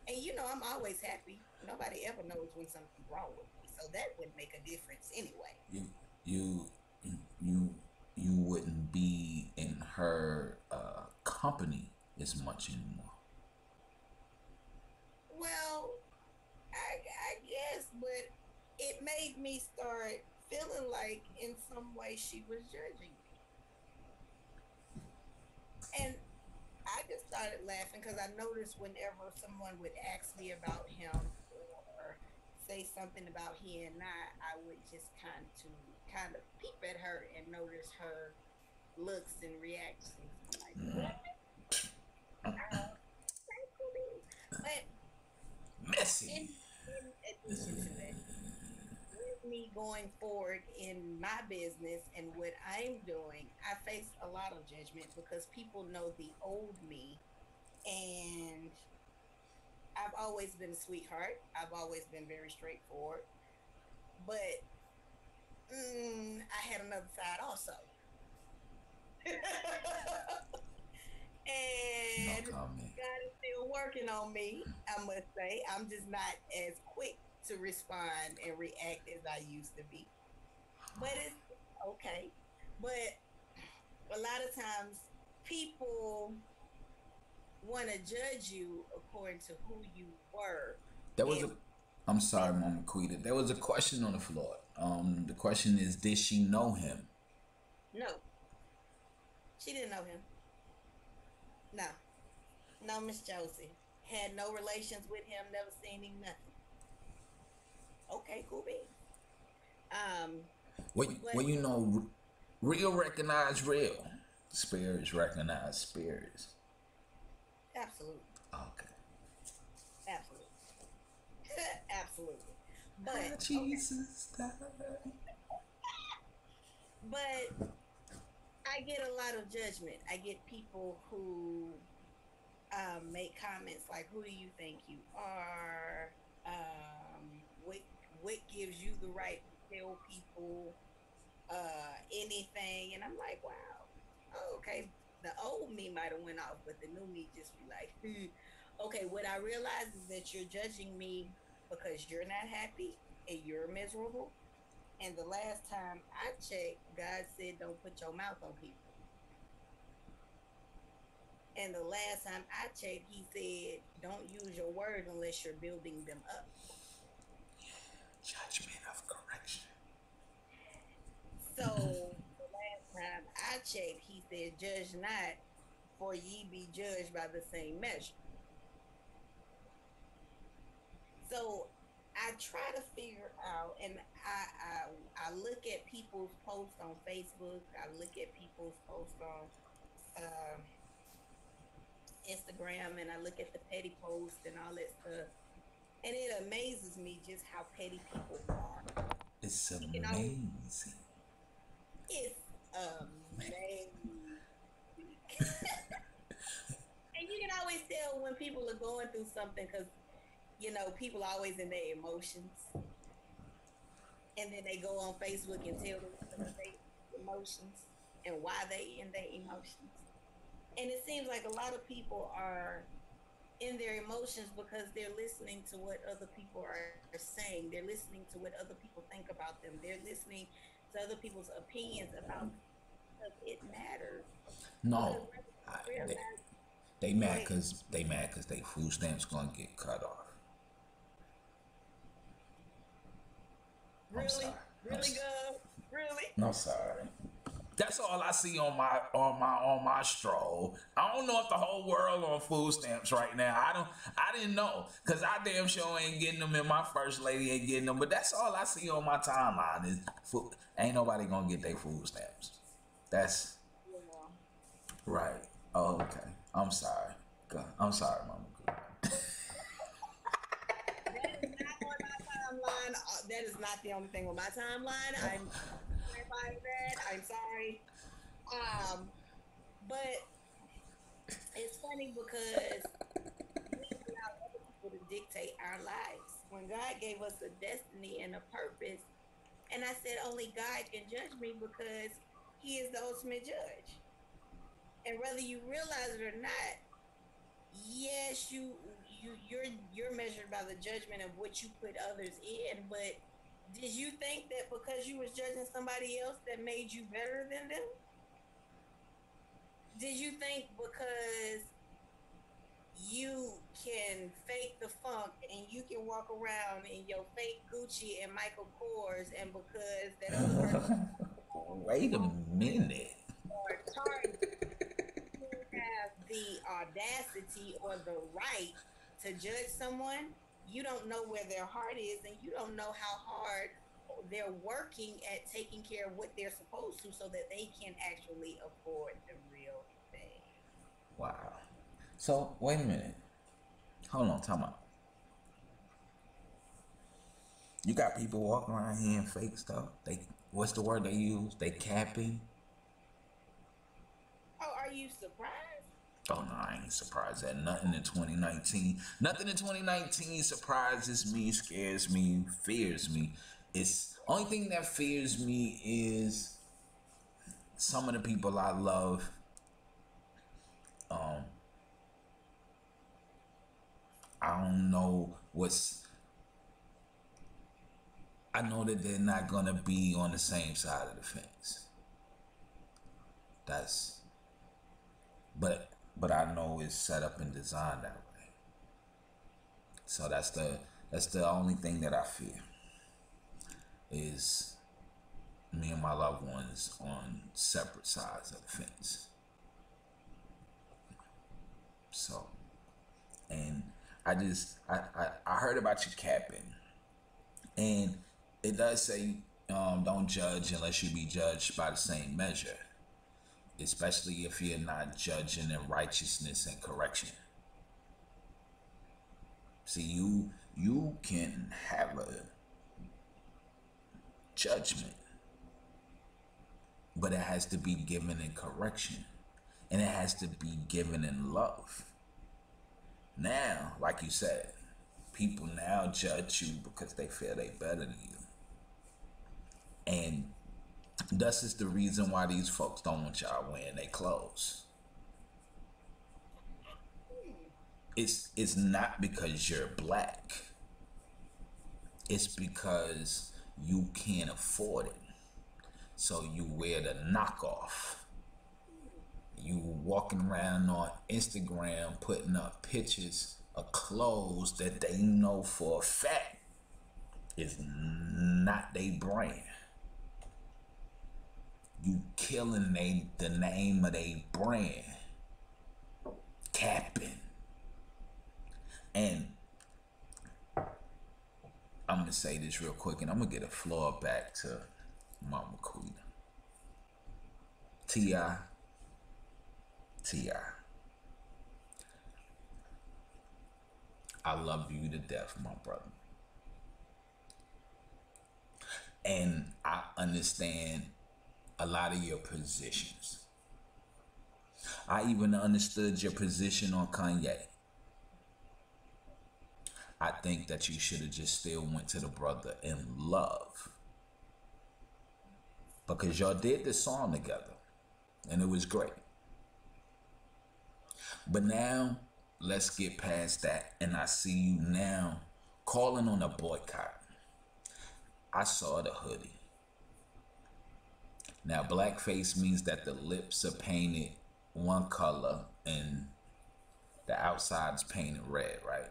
and I'm always happy. Nobody ever knows when something's wrong with me. So that would make a difference anyway. You wouldn't be in her company as much anymore. Well, I guess, but it made me start feeling like in some way she was judging me. And I just started laughing because I noticed whenever someone would ask me about him or say something about he and I would just kind of peep at her and notice her looks and reactions. I'm like, what? But messy. In addition to that, with me going forward in my business and what I'm doing, I face a lot of judgment because people know the old me, and I've always been a sweetheart. I've always been very straightforward, but I had another side also. And God is still working on me, I must say. I'm just not as quick to respond and react as I used to be. But it's okay. But a lot of times people want to judge you according to who you were. I'm sorry, Mama Quita. There was a question on the floor. The question is, did she know him? No. She didn't know him. No, Miss Josie. Had no relations with him, never seen him, nothing. Okay, cool beans. Well, real recognize real. Spirits recognize spirits. Absolutely. Okay. Absolutely. Absolutely. But Jesus. Okay. But I get a lot of judgment. I get people who make comments like, "Who do you think you are? What gives you the right to tell people anything?" And I'm like, "Wow, oh, okay." The old me might have went off, but the new me just be like, "Okay." What I realize is that you're judging me because you're not happy and you're miserable. And the last time I checked, God said, "Don't put your mouth on people." And the last time I checked, He said, "Don't use your words unless you're building them up." Judgment of correction. So the last time I checked, He said, "Judge not, for ye be judged by the same measure." So I try to figure out, and I look at people's posts on Facebook. I look at people's posts on uh, Instagram, and I look at the petty posts and all that stuff. And it amazes me just how petty people are. It's You can always, amazing. it's amazing. And you can always tell when people are going through something because, people are always in their emotions. And then they go on Facebook and tell them their emotions and why they in their emotions. And it seems like a lot of people are in their emotions because they're listening to what other people are saying. They're listening to what other people think about them. They're listening to other people's opinions about them because it matters. No, Realize, they mad because they food stamps gonna get cut off. really, really good, really. I'm sorry. That's all I see on my stroll. I don't know if the whole world on food stamps right now. I didn't know because I damn sure ain't getting them, and my first lady ain't getting them. But that's all I see on my timeline is food. Ain't nobody gonna get their food stamps. That's right. Oh, okay. I'm sorry. God, I'm sorry, Mama. That is not the only thing on my timeline. I'm clarifying that. I'm sorry. But it's funny because we allow other people to dictate our lives. When God gave us a destiny and a purpose, and I said only God can judge me because He is the ultimate judge. And whether you realize it or not, yes, you're measured by the judgment of what you put others in, but did you think that because you was judging somebody else that made you better than them? Did you think because you can fake the funk and you can walk around in your fake Gucci and Michael Kors, and because that other person wait a minute, or Target, you have the audacity or the right to judge someone? You don't know where their heart is, and you don't know how hard they're working at taking care of what they're supposed to so that they can actually afford the real thing. Wow. So wait a minute. Hold on, time out. You got people walking around here in fake stuff. What's the word they use? They capping. Oh, are you surprised? Oh no, I ain't surprised at nothing in 2019. Nothing in 2019 surprises me, scares me, fears me. It's only thing that fears me is some of the people I love. I don't know I know that they're not gonna be on the same side of the fence. But I know it's set up and designed that way. So that's the only thing that I fear is me and my loved ones on separate sides of the fence. So, and I heard about you capping, and it does say don't judge unless you be judged by the same measure, especially if you're not judging in righteousness and correction. See, you can have a judgment, but it has to be given in correction, and it has to be given in love. Now, like you said, people now judge you because they feel they better than you. And this is the reason why these folks don't want y'all wearing their clothes. It's not because you're black. It's because you can't afford it. So you wear the knockoff. You walking around on Instagram putting up pictures of clothes that they know for a fact is not their brand. You killing the name of their brand. Capping. And I'm gonna say this real quick, and I'm gonna get the floor back to Mama Queen. T.I. I love you to death, my brother. And I understand a lot of your positions. I even understood your position on Kanye. I think that you should have just still went to the brother in love. Because y'all did this song together. And it was great. But now, let's get past that. And I see you now calling on a boycott. I saw the hoodie. Now, blackface means that the lips are painted one color and the outside is painted red, right?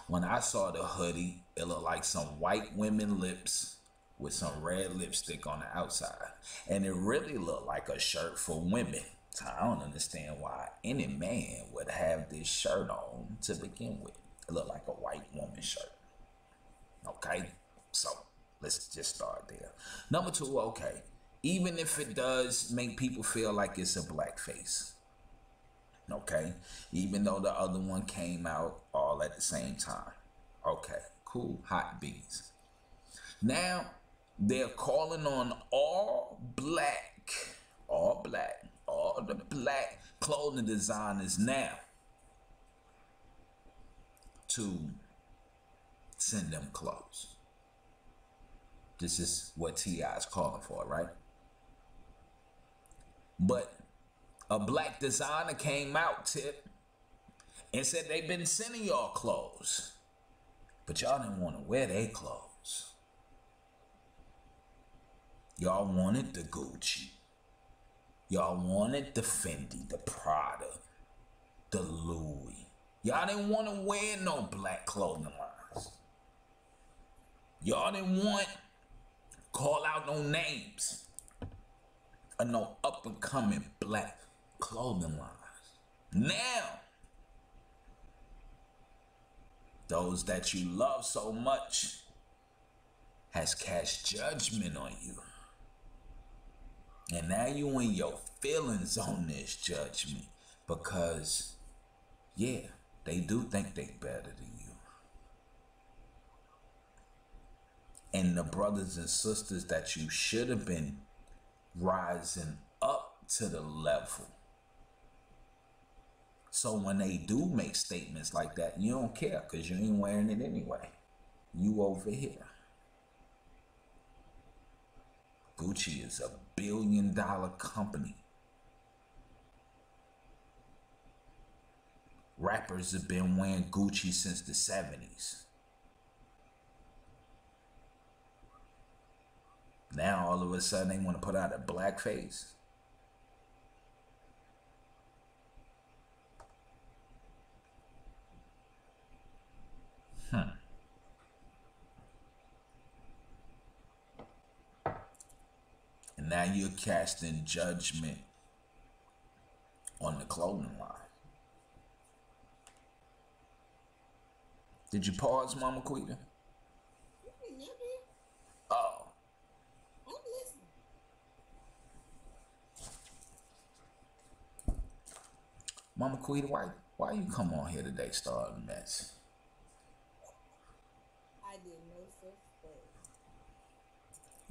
When I saw the hoodie, it looked like some white women lips with some red lipstick on the outside. And it really looked like a shirt for women. So I don't understand why any man would have this shirt on to begin with. It looked like a white woman shirt. Okay? So let's just start there. Number two, okay. Even if it does make people feel like it's a blackface. Okay, even though the other one came out all at the same time. Okay, cool, hot beans. Now, they're calling on all the black clothing designers now to send them clothes. This is what T.I. is calling for, right? But a black designer came out, Tip, and said they've been sending y'all clothes, but y'all didn't want to wear their clothes. Y'all wanted the Gucci. Y'all wanted the Fendi, the Prada, the Louis. Y'all didn't want to wear no black clothing lines. Y'all didn't want call out no names or no up and coming black clothing lines. Now, those that you love so much has cast judgment on you. And now you in your feelings on this judgment because, yeah, they do think they better than you. And the brothers and sisters that you should have been rising up to the level. So when they do make statements like that, you don't care because you ain't wearing it anyway. You over here. Gucci is $1 billion company. Rappers have been wearing Gucci since the 70s. Now all of a sudden they want to put out a blackface. And now you're casting judgment on the clothing line. Did you pause, Mama Quita? Oh. I'm listening. Mama Quita, why you come on here today starting a mess? I did no such thing.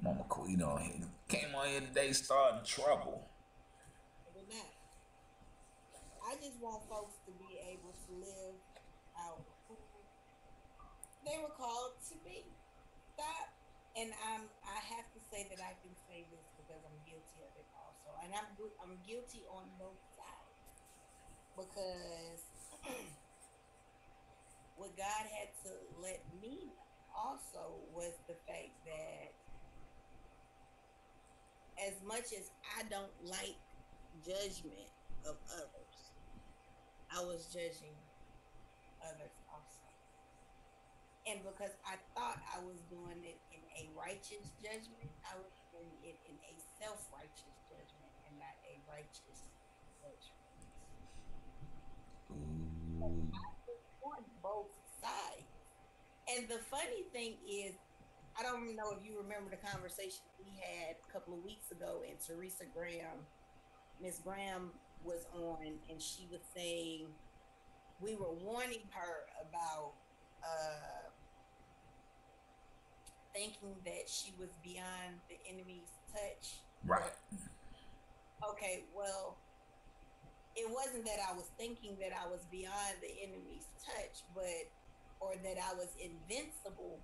Mama Quita on here. Came on here today starting trouble. I did not. I just want folks to be able to live out who they were called to be. Stop. And I have to say that I can say this because I'm guilty of it also, and I'm guilty on both sides because what God had to let me know also was the fact that as much as I don't like judgment of others, I was judging others also. And because I thought I was doing it in a righteous judgment, I was doing it in a self-righteous judgment and not a righteous judgment. I want both sides. And the funny thing is, I don't even know if you remember the conversation we had a couple of weeks ago, and Teresa Graham, Miss Graham was on, and she was saying we were warning her about thinking that she was beyond the enemy's touch. Right. Okay, well, it wasn't that I was thinking that I was beyond the enemy's touch, or that I was invincible,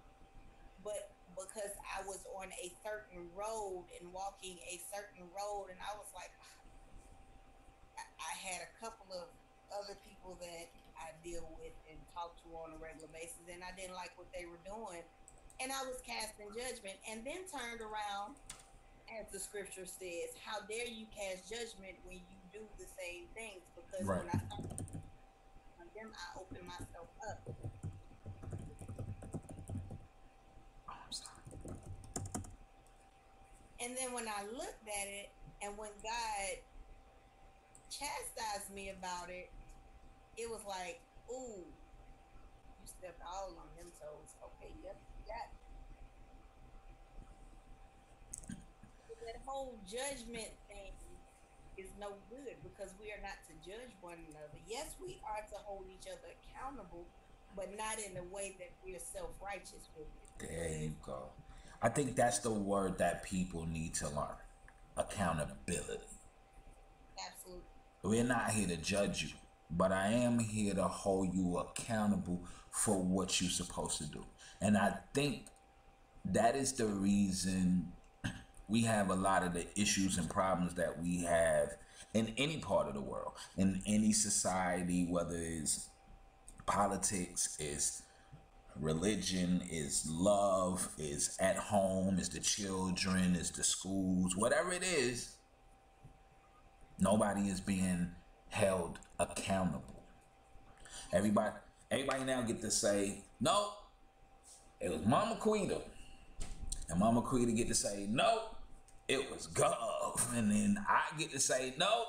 but because I was on a certain road and walking a certain road, and I was like, I had a couple of other people that I deal with and talk to on a regular basis, and I didn't like what they were doing, and I was casting judgment, and then turned around, as the scripture says, how dare you cast judgment when you do the same things? Because Right. when I started on them, I opened myself up. I'm sorry. And then when I looked at it, and when God chastised me about it, it was like, ooh, you stepped all on them toes. Okay, yep, you got it. That whole judgment thing is no good because we are not to judge one another. Yes, we are to hold each other accountable, but not in a way that we're self-righteous with it. There you go. I think that's the word that people need to learn. Accountability. Absolutely. We're not here to judge you, but I am here to hold you accountable for what you're supposed to do. And I think that is the reason we have a lot of the issues and problems that we have in any part of the world, in any society, whether it's politics, is religion, is love, is at home, is the children, is the schools, whatever it is. Nobody is being held accountable. Everybody now get to say, no, it was Mama Quita. And Mama Quita get to say, no, it was Gov. And then I get to say, no,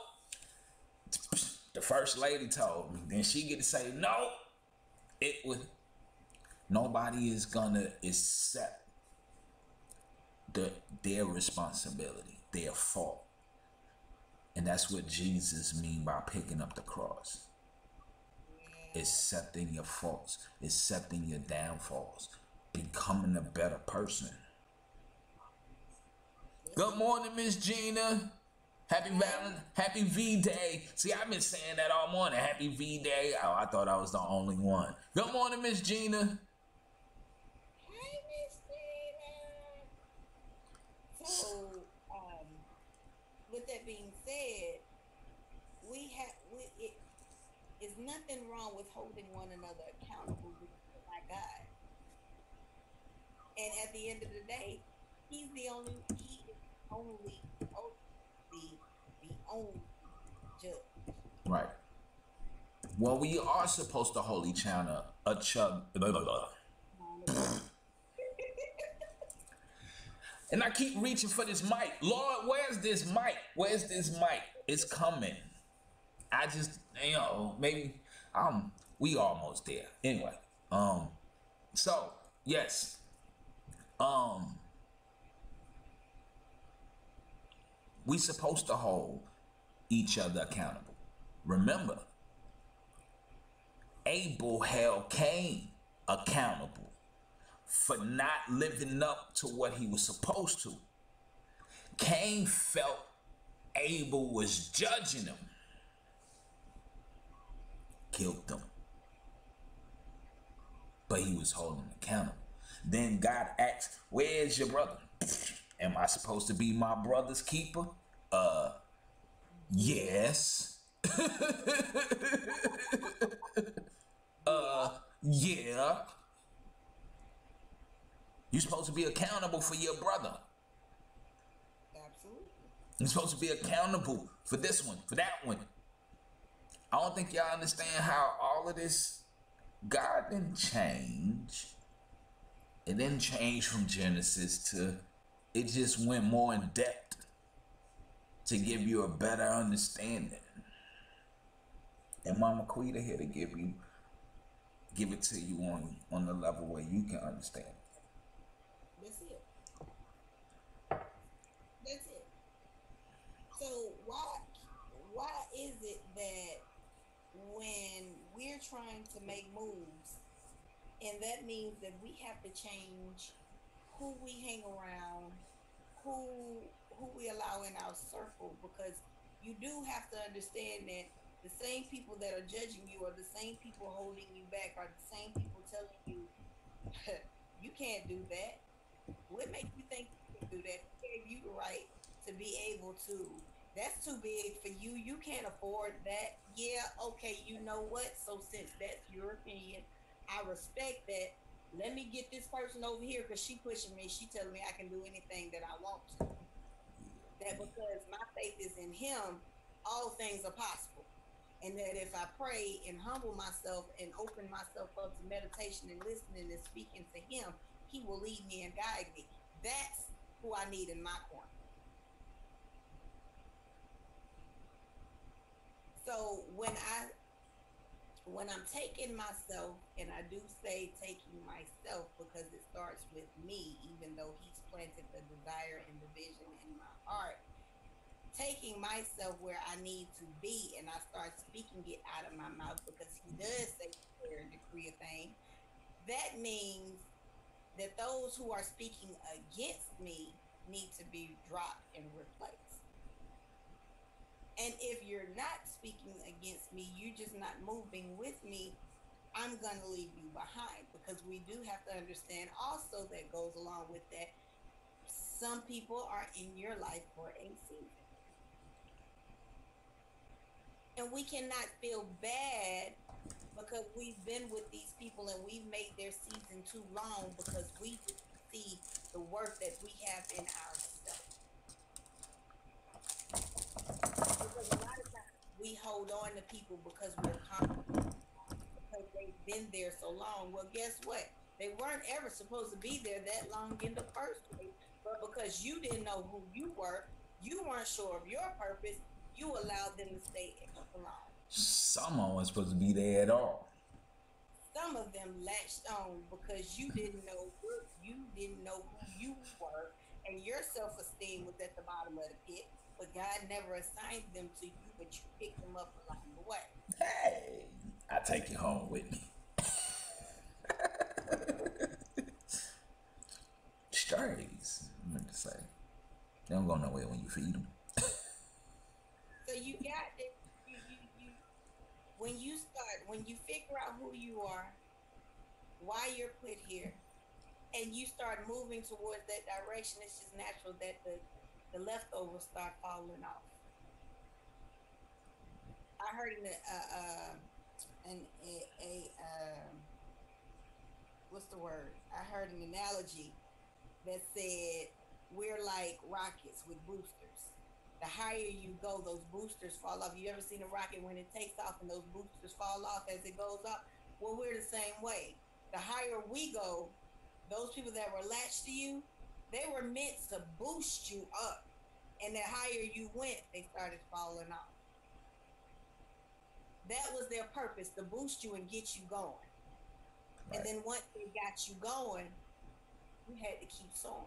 the first lady told me. Then she get to say, no, it was. Nobody is gonna accept their responsibility, their fault. And that's what Jesus mean by picking up the cross. Accepting your faults, accepting your downfalls, becoming a better person. Good morning, Miss Gina. Happy V-Day. See, I've been saying that all morning. Happy V-Day. Oh, I thought I was the only one. Good morning, Miss Gina. Hi, Miss Gina. So, with that being said, it's nothing wrong with holding one another accountable by God. And at the end of the day, he is the only judge. Right. Well, we are supposed to hold each other And I keep reaching for this mic. Lord, where's this mic? Where's this mic? It's coming. I just, maybe we almost there. Anyway, so yes. We supposed to hold each other accountable. Remember, Abel held Cain accountable for not living up to what he was supposed to. Cain felt Abel was judging him. killed them. But he was holding accountable. Then God asked, where's your brother? Am I supposed to be my brother's keeper? Yes. Yeah. You're supposed to be accountable for your brother. Absolutely. You're supposed to be accountable for this one, for that one. I don't think y'all understand how all of this, God didn't change. It didn't change from Genesis to, it just went more in depth to give you a better understanding. And Mama Quita here to give it to you on the level where you can understand it. That's it. That's it. So why is it that when we're trying to make moves, and that means that we have to change who we hang around, who we allow in our circle, because you do have to understand that the same people that are judging you are the same people holding you back, are the same people telling you you can't do that. What makes you think you can do that? Who gave you the right to be able to? That's too big for you. You can't afford that. Yeah, okay, you know what? So since that's your opinion, I respect that. Let me get this person over here because she pushing me. She telling me I can do anything that I want to. That because my faith is in him, all things are possible. And that if I pray and humble myself and open myself up to meditation and listening and speaking to him, he will lead me and guide me. That's who I need in my corner. So when I'm taking myself, and I do say taking myself because it starts with me, even though he's planted the desire and the vision in my heart, taking myself where I need to be, and I start speaking it out of my mouth because he does say declare and decree a thing. That means that those who are speaking against me need to be dropped and replaced. And if you're not speaking against me, you're just not moving with me, I'm going to leave you behind, because we do have to understand also that goes along with that. Some people are in your life for a season. And we cannot feel bad because we've been with these people and we've made their season too long because we didn't see the worth that we have in ourselves. Because a lot of times we hold on to people because we're confident, because they've been there so long. Well, guess what? They weren't ever supposed to be there that long in the first place. But because you didn't know who you were, you weren't sure of your purpose, you allowed them to stay extra long. Someone was supposed to be there at all. Some of them latched on because you didn't know who you were, and your self-esteem was at the bottom of the pit. But God never assigned them to you, but you picked them up along the way. Hey, I take you home with me. Strays, I meant to say. They don't go nowhere when you feed them. So you got to, when you figure out who you are, why you're put here, and you start moving towards that direction, it's just natural that the leftovers start falling off. I heard what's the word? I heard an analogy that said we're like rockets with boosters. The higher you go, those boosters fall off. You ever seen a rocket when it takes off and those boosters fall off as it goes up? Well, we're the same way. The higher we go, those people that were latched to you, they were meant to boost you up. And the higher you went, they started falling off. That was their purpose, to boost you and get you going. Right. And then once they got you going, you had to keep soaring.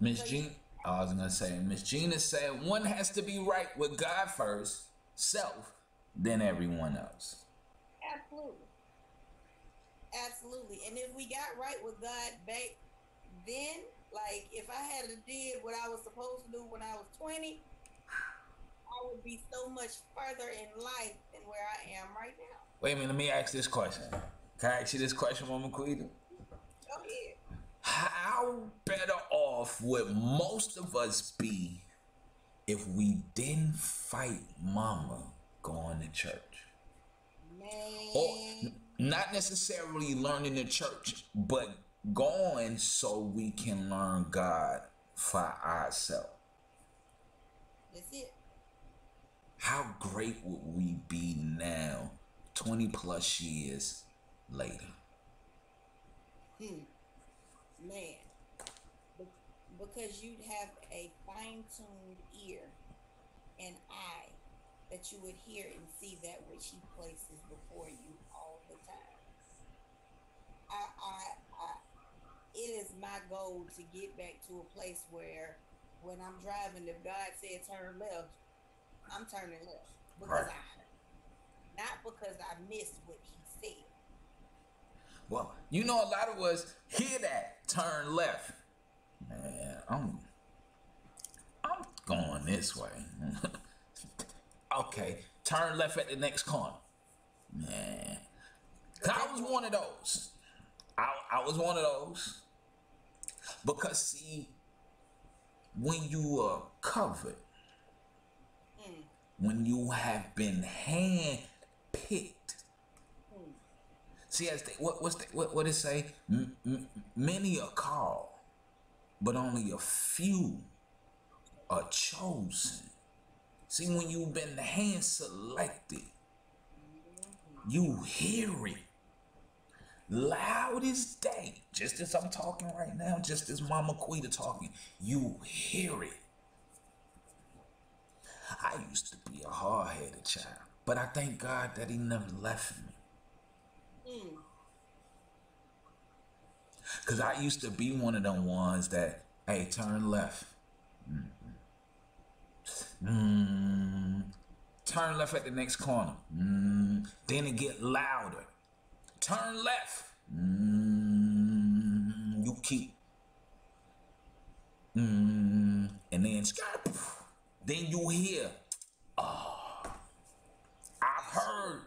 Miss Gina, I was gonna say, Miss Gina said one has to be right with God first, self, then everyone else. Absolutely. Absolutely. And if we got right with God back then, like if I had did what I was supposed to do when I was 20, I would be so much further in life than where I am right now. Wait a minute, let me ask this question. Can I ask you this question, Mama Quita? Go ahead. How better off would most of us be if we didn't fight Mama going to church? Man. Or not necessarily learning the church, but going so we can learn God for ourselves. That's it. How great would we be now, 20 plus years later? Man. Because you'd have a fine-tuned ear and eye that you would hear and see that which he places before you all the time. It is my goal to get back to a place where when I'm driving, if God said turn left, I'm turning left. Because Right. not because I missed what he said. Well, you know, a lot of us hear that, turn left. Man, I'm going this way. Okay, turn left at the next corner. Man, 'cause I was one of those. I was one of those. Because see, when you are covered, when you have been hand-picked, see, as they, what it say? Many are called, but only a few are chosen. See, when you've been hand-selected, you hear it loud as day. Just as I'm talking right now, just as Mama Quita talking, you hear it. I used to be a hard-headed child, but I thank God that he never left me. Because I used to be one of them ones that, hey, turn left. Turn left at the next corner. Then it get louder. Turn left. You keep. And then then you hear. Oh, I've heard.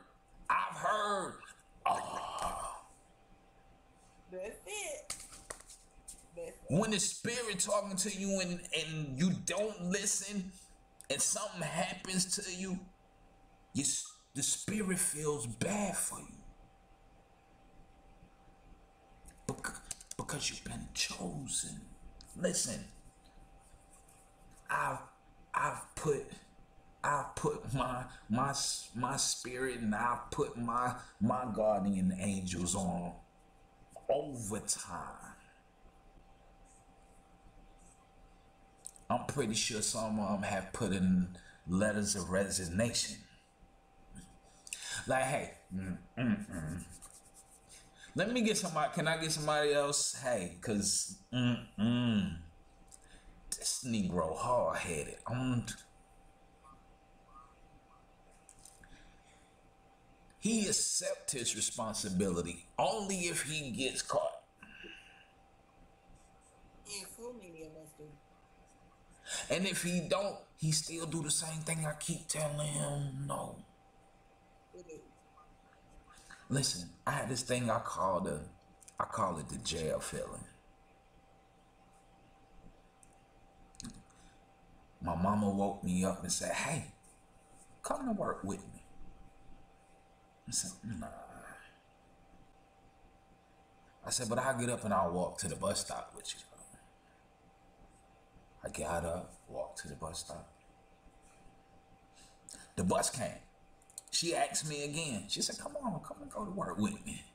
That's it. When the spirit talking to you and you don't listen and something happens to you, the spirit feels bad for you. Because you've been chosen. Listen, I've put my spirit and I've put my guardian angels on overtime. I'm pretty sure some of them have put in letters of resignation. Like, hey, let me get somebody. Can I get somebody else? Hey, cause this Negro hard-headed. He accepts his responsibility only if he gets caught. And so many of us do. And if he don't, he still do the same thing I keep telling him no. It is. Listen, I had this thing I call it the jail feeling. My mama woke me up and said, hey, come to work with me. I said, nah. I said, but I'll get up and I'll walk to the bus stop with you. I got up, walked to the bus stop. The bus came. She asked me again. She said, come and go to work with me.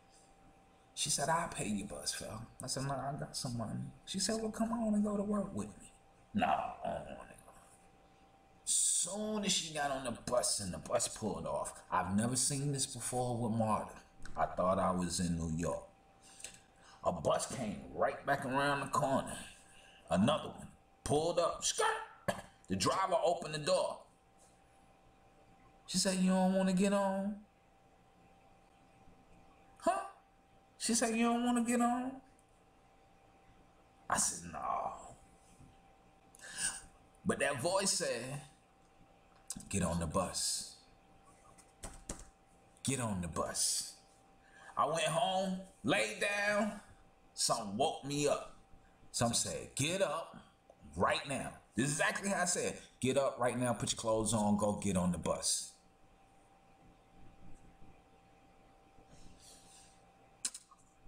She said, I'll pay your bus fare. I said, no, I got some money. She said, well, come on and go to work with me. No, I don't want to go. Soon as she got on the bus and the bus pulled off, I've never seen this before with Marta. I thought I was in New York. A bus came right back around the corner. Another one pulled up. Skirt. The driver opened the door. She said, you don't want to get on? Huh? She said, you don't want to get on? I said, no. But that voice said, Get on the bus. Get on the bus. I went home, laid down. Something woke me up. Some said, get up right now. This is exactly how I said. Get up right now, put your clothes on, go get on the bus.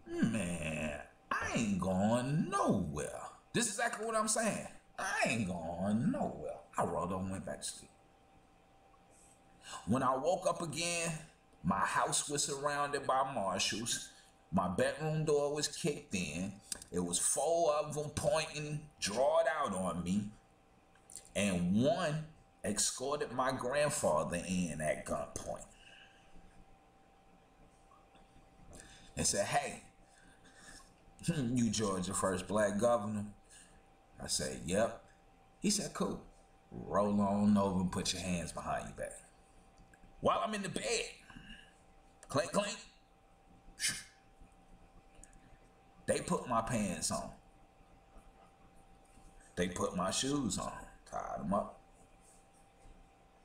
Man, I ain't going nowhere. This is exactly what I'm saying. I ain't going nowhere. I rolled up and went back to sleep. When I woke up again, my house was surrounded by marshals. My bedroom door was kicked in. It was 4 of them pointing, drawed out on me. And one escorted my grandfather in at gunpoint. And said, hey, you Georgia first black governor? I said, yep. He said, cool. Roll on over and put your hands behind your back. While I'm in the bed, clink, clink. They put my pants on. They put my shoes on, tied them up.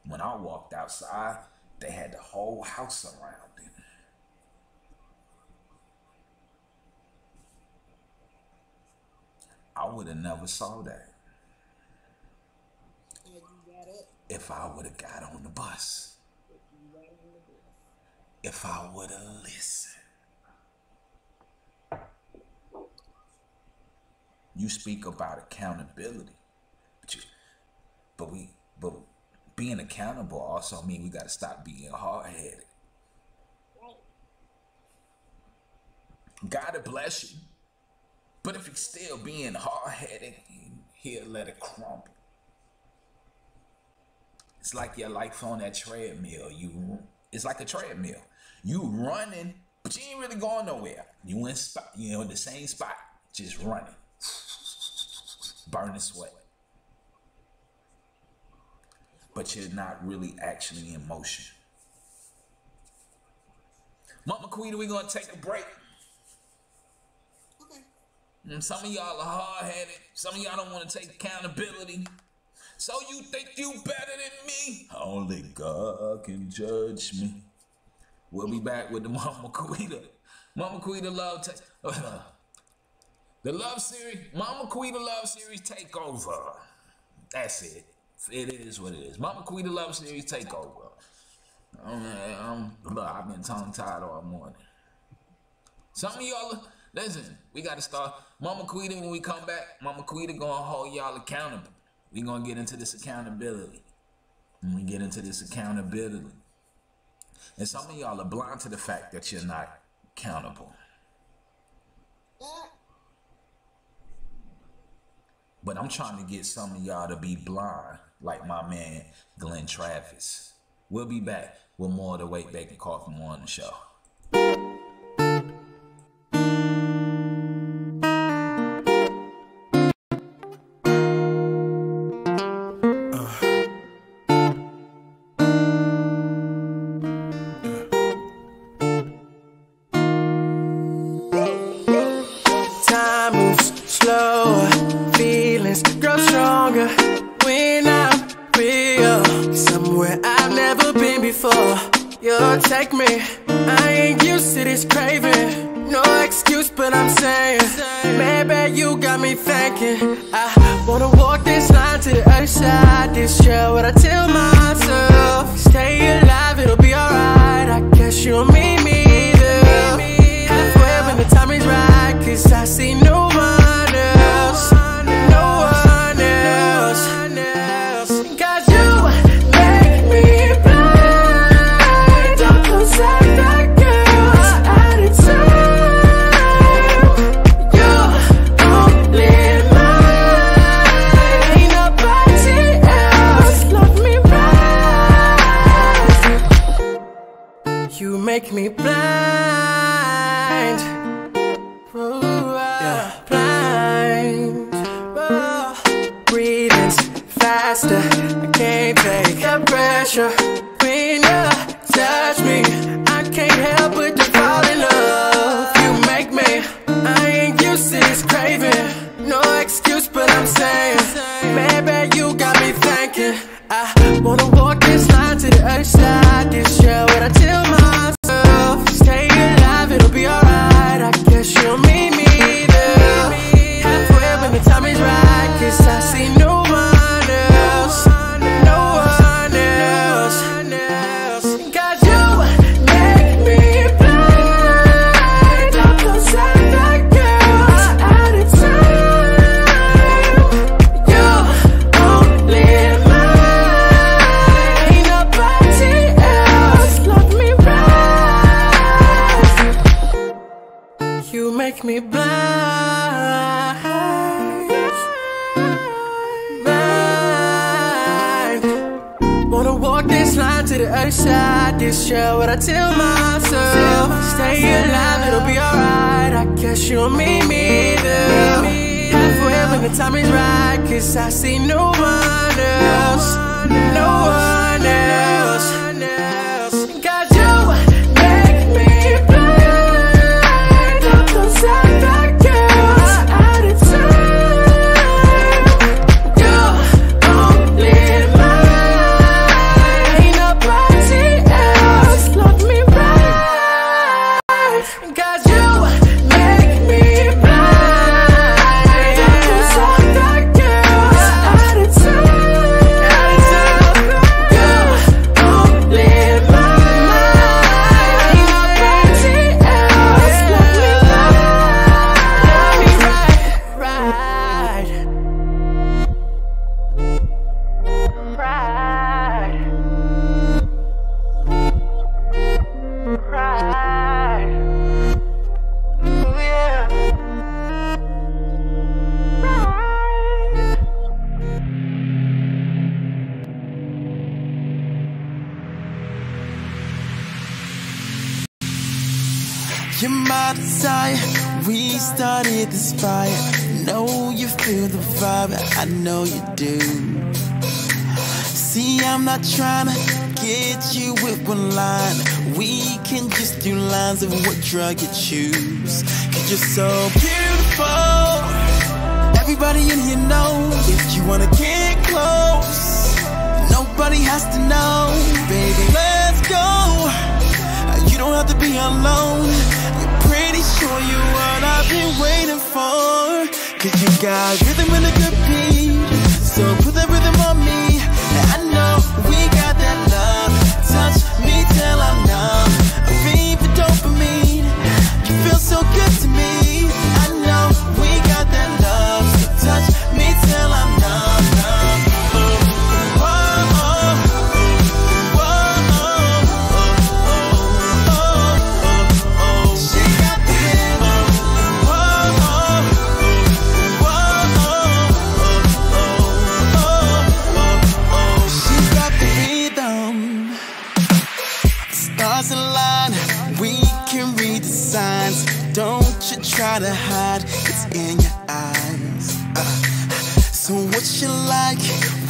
When I walked outside, they had the whole house surrounded. I would have never saw that if I would have got on the bus. If I would have listened. You speak about accountability, but being accountable also means we got to stop being hard-headed. God bless you, but if you're still being hard-headed, he'll let it crumble. It's like your life on that treadmill. It's like a treadmill. You running, but you ain't really going nowhere. You in the same spot, just running. Burning sweat. But you're not really actually in motion. Mama Quita, we're going to take a break. Okay. Some of y'all are hard-headed. Some of y'all don't want to take accountability. So you think you better than me? Only God can judge me. We'll be back with the Mama Quita. Mama Quita love the love series, Mama Quita love series takeover. That's it. It is what it is. Mama Quita love series takeover. I've been tongue-tied all morning. Some of y'all, listen, we got to start. Mama Quita, when we come back, Mama Quita gonna hold y'all accountable. We gonna get into this accountability. When we get into this accountability. And some of y'all are blind to the fact that you're not accountable. But I'm trying to get some of y'all to be blind, like my man Glenn Travis. We'll be back with more of the Wake Bake and Coffee Morning Show. Time moves slower, feelings grow stronger when I'm real. Somewhere I've never been before. You'll take me. I ain't used to this craving. No excuse, but I'm saying, maybe you got me thinking. I wanna walk this line to the other side. This year, what I tell myself, stay alive, it'll be alright. I guess you'll meet me there halfway when the time is right. 'Cause I see no one else, no one else. 'Cause you make me blind. Don't possess that girl at a time. You're only mine. Ain't nobody else love me right. You make me blind. you make me blind. Wanna walk this line to the other side. This year, what I tell myself, stay alive, it'll be alright. I guess you'll meet me there halfway when the time is right. Cause I see no one else, no one else. Cause you make me blind. Up those other girls out of time. You only mine. Ain't nobody else love me right. Cause you make me blind. Up those other girls out of time. You only mine. Ain't nobody else love me right. Right. Oh yeah. You're my desire, we started this fire. Know you feel the vibe, I know you do. See, I'm not trying to get you with one line. We can just do lines of what drug you choose. Cause you're so beautiful. Everybody in here knows if you wanna get close. Nobody has to know, baby, let's go. You don't have to be alone. You're pretty sure you're what I've been waiting for. Cause you got rhythm and a good beat, so put that rhythm on me. And I know we got that love. Touch me till I'm numb. A fiend for dopamine. You feel so good to me. I know we got that love. So touch me till I'm numb, numb. Don't you try to hide, it's in your eyes. So what you like,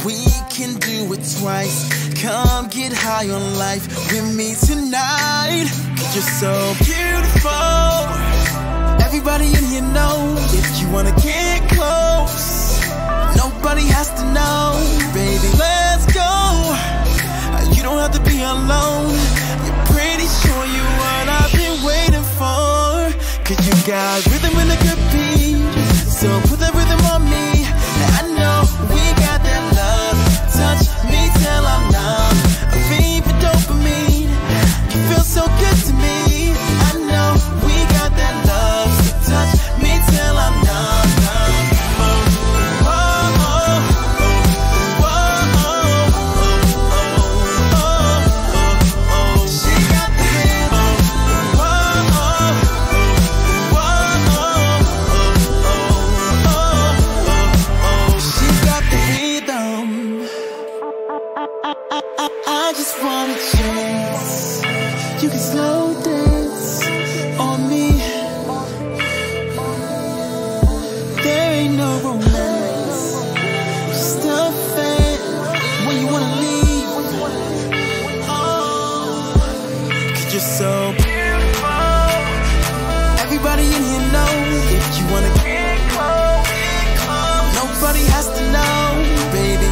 we can do it twice. Come get high on life with me tonight. Cause you're so beautiful. Everybody in here knows if you wanna get close. Nobody has to know, baby, let's go. You don't have to be alone. You're pretty sure you're what I've been waiting for. Cause you got rhythm and a good beat, so put that rhythm on me. And I know we got that love. Touch me till I'm numb. A fiend for dopamine. You feel so good to me. I know we got that love. So touch me till I'm numb, numb. I just wanna chance. You can slow dance on me. There ain't no romance, just a fan when you wanna leave. Oh, cause you're so beautiful. Everybody in here knows if you wanna get close. Nobody has to know, baby.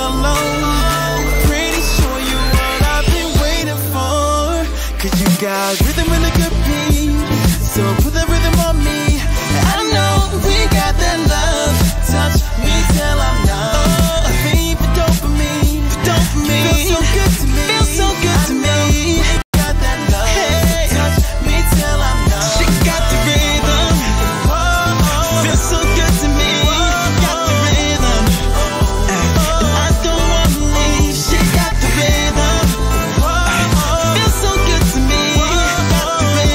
Alone. Pretty sure you're what I've been waiting for. Cause you got rhythm and a good beat, so put that rhythm on me. And I know we got that love. Touch me till I'm numb. A fiend for dopamine. Feel so good to me. Feel so good to me. We got that love. Hey. Touch me till I'm numb. She got the rhythm. Feel so good to me. Got the rhythm. She got the rhythm. Feel so good to me. Got the rhythm.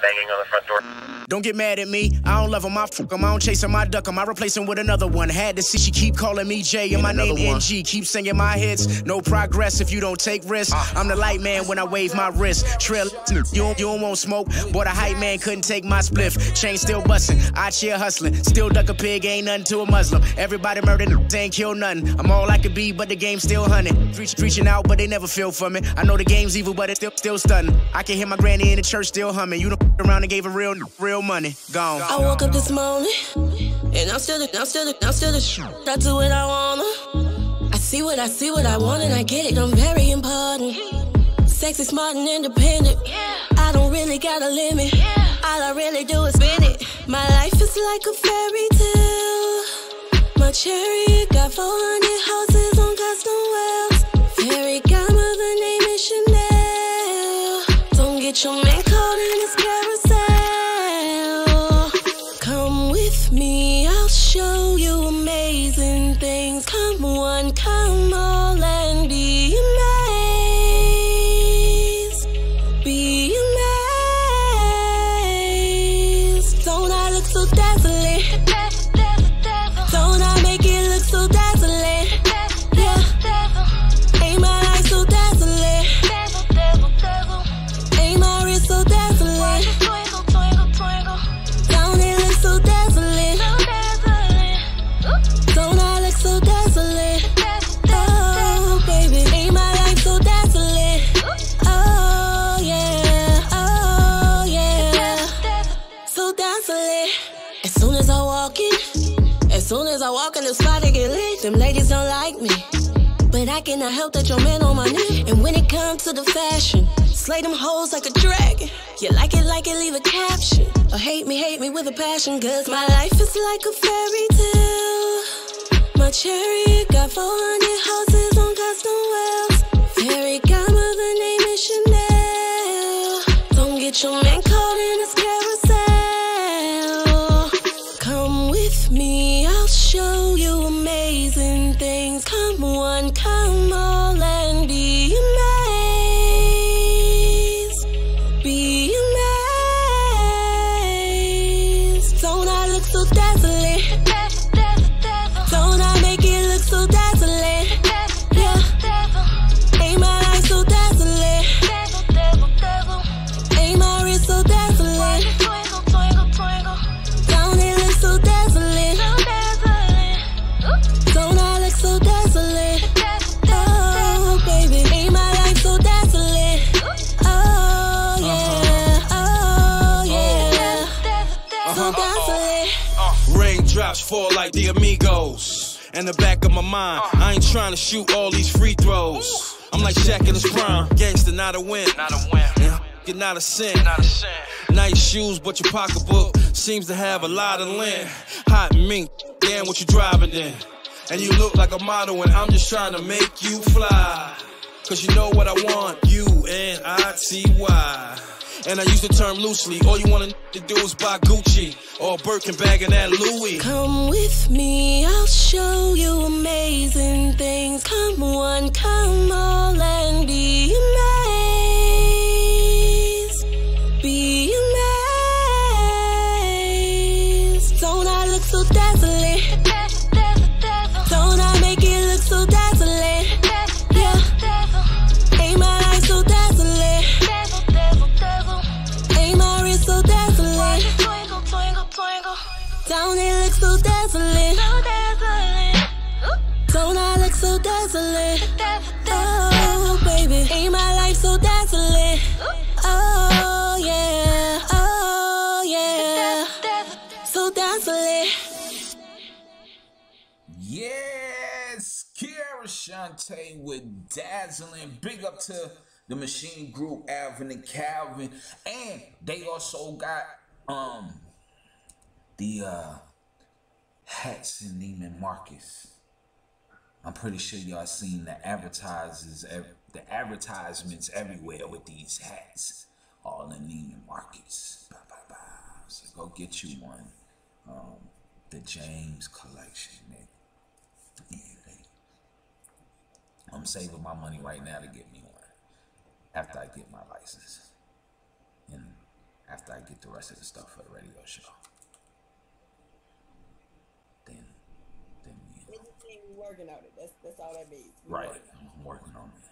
banging on the front door. Don't get mad at me, I don't love him, I fuck him, I don't chase him, I duck him, I replace him with another one. Had to see she keep calling me J and my name NG. Keep singing my hits, no progress if you don't take risks. I'm the light man when I wave my wrist. Trail, you don't want smoke, boy the hype man couldn't take my spliff. Chain still bustin', I cheer hustling. Still duck a pig, ain't nothing to a Muslim. Everybody murdered, ain't kill nothing. I'm all I could be, but the game's still hunting. Reaching out, but they never feel for me. I know the game's evil, but it's still stunning. I can hear my granny in the church still humming. You done around and gave her real money. Gone. I woke up this morning, and I'm still the I do what I wanna. I see what I want, and I get it. I'm very important. Sexy, smart, and independent. I don't really got a limit. All I really do is spin it. My life is like a fairy tale. My chariot got 400 houses on custom wells. Fairy godmother name is Chanel. Don't get your man caught in this carousel. Come with me, I'll show you amazing things. Come one, come all, and be amazed. Be amazed. Don't I look so dazzling? Don't I make it look so dazzling? Yeah. Ain't my life so dazzling? Ain't my wrist so dazzling? Don't it look so dazzling? Don't I look so dazzling? Oh, baby, ain't my life so dazzling? Oh, yeah, oh, yeah. So dazzling. As soon as I walk in the spot, they get lit. Them ladies don't like me, but I cannot help that your man on my knee. And when it comes to the fashion, slay them hoes like a dragon. You like it, leave a caption. Or hate me with a passion. Cause my life is like a fairy tale. My chariot got 400 houses on custom wells. Fairy godmother name is Chanel. Don't get your man caught in this carousel. Come with me, I'll show you amazing things. Come one, come all, and be amazed. Be amazed. Don't I look so dazzling? Don't I make it look so dazzling? Yeah. Ain't my life so dazzling? Ain't my wrist so dazzling? Don't it look so dazzling? Don't I look so dazzling? Oh, baby, ain't my life so dazzling? Oh, yeah, oh, yeah. So dazzling. Raindrops fall like the amigos. In the back of my mind, I ain't trying to shoot all these free throws. I'm like Shaq in his prime, gangster, not a win. Yeah, get not a sin. Nice shoes, but your pocketbook seems to have a lot of lint. Hot mink, damn what you driving in. And you look like a model, and I'm just trying to make you fly. Cause you know what I want, U-N-I-T-Y. And I use the term loosely. All you want to do is buy Gucci or Birkin bag and that Louis. Come with me, I'll show you amazing things. Come one, come all, and be amazed. Be amazed. Don't I look so dazzling? Don't I make it look so dazzling? Yeah. Ain't my life so dazzling? Ain't my wrist so dazzling? Don't it look so dazzling? Don't I look so dazzling? Oh, baby, ain't my life so dazzling? Oh, yeah, oh, yeah. So dazzling. Yes, Kiara Shante with Dazzling. Big up to the Machine Group, Alvin and Calvin. And they also got the hats in Neiman Marcus. I'm pretty sure y'all seen the advertisements everywhere with these hats. All in Neiman Marcus. So go get you one. The James collection, nigga. I'm saving my money right now to get me one after I get my license. And after I get the rest of the stuff for the radio show. Then we working on it. That's all that means. Right. I'm working on it.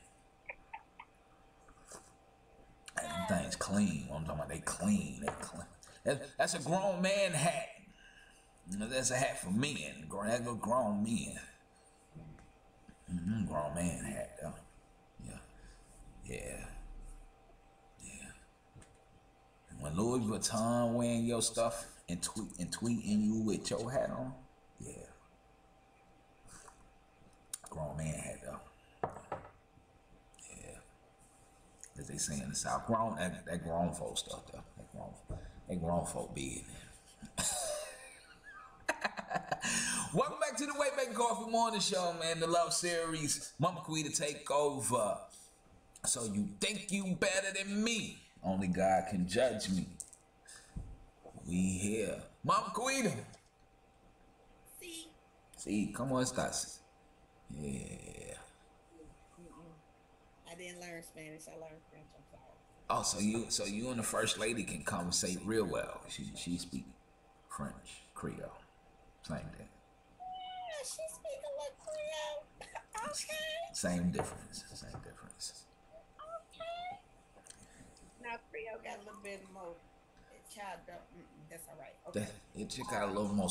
And them things clean. What I'm talking about, they clean. They clean. That's a grown man hat. You know, that's a hat for men. That's a grown men. Grown man hat, though. Yeah. And when Louis Vuitton wearing your stuff and tweeting you with your hat on, yeah. Grown man hat, though. Yeah. As they say in the South, that grown folk stuff, though. That grown folk be in there. Welcome back to the Way Back Coffee Morning Show, man. The Love Series. Mama Quita take over. So you think you better than me? Only God can judge me. We here. Mama Quita. See, come on, Stassi. Yeah. I didn't learn Spanish. I learned French. I'm sorry. Oh, so you and the First Lady can conversate real well. She speak French, Creole, same thing. Yeah, she speak a little Creole. Okay. Same difference. Okay. Now Creole got a little bit more child. That's all right. Okay. It just got a little more.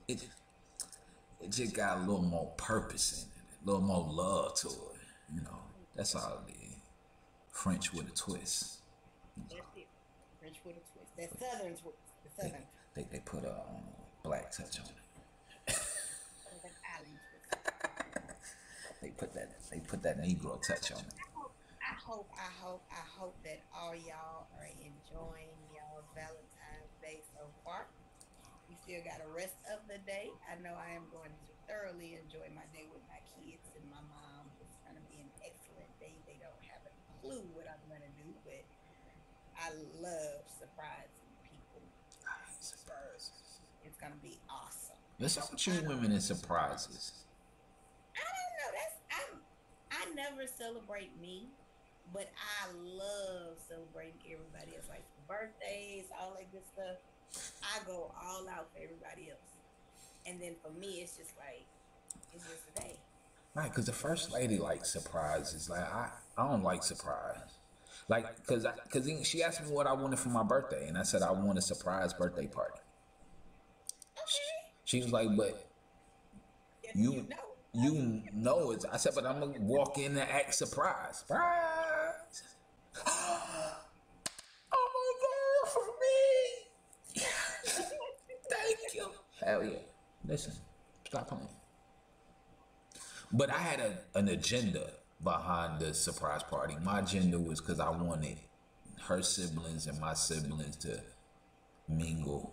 It just got a little more purpose in it, a little more love to it. You know, that's all it is. French with a twist. That's it. French with a twist. That's Southern twist. The Southern. They put a black touch on it. They put that Negro touch on it. I hope that all y'all are enjoying y'all's Valentine's Day so far. We still got the rest of the day. I know I am going to thoroughly enjoy my day with my kids and my mom. It's going to be an excellent day. They don't have a clue what I'm going to do, but I love surprising people. Surprises. It's going to be awesome. What's up with you women and surprises? I don't know. I never celebrate me, but I love celebrating everybody else, like birthdays, all that good stuff. I go all out for everybody else, and then for me, it's just like it's just a day. Right, because the First Lady likes surprises. Like I don't like surprise. Like, cause she asked me what I wanted for my birthday, and I said I want a surprise birthday party. Okay. She was like, but you know it. I said, but I'm gonna walk in and act surprised. Surprise! Oh my God, for me! Thank you. Hell yeah! Listen, stop playing. But I had an agenda behind the surprise party. My agenda was because I wanted her siblings and my siblings to mingle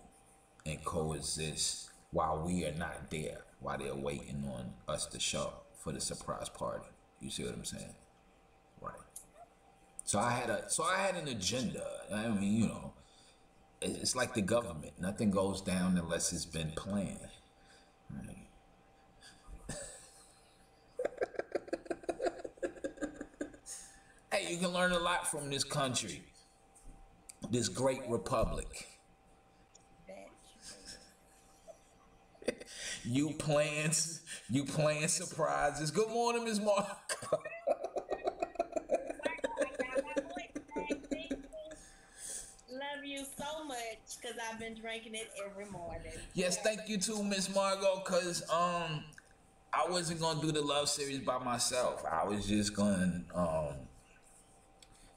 and coexist while we are not there, while they're waiting on us to show up for the surprise party. You see what I'm saying? Right. So I had an agenda. I mean, you know, it's like the government. Nothing goes down unless it's been planned. Right. Hey, you can learn a lot from this country, this great republic. You playing surprises. Good morning, Ms. Mark. Love you so much because I've been drinking it every morning. Yes, thank you too, Miss Margot, because I wasn't gonna do the love series by myself. I was just gonna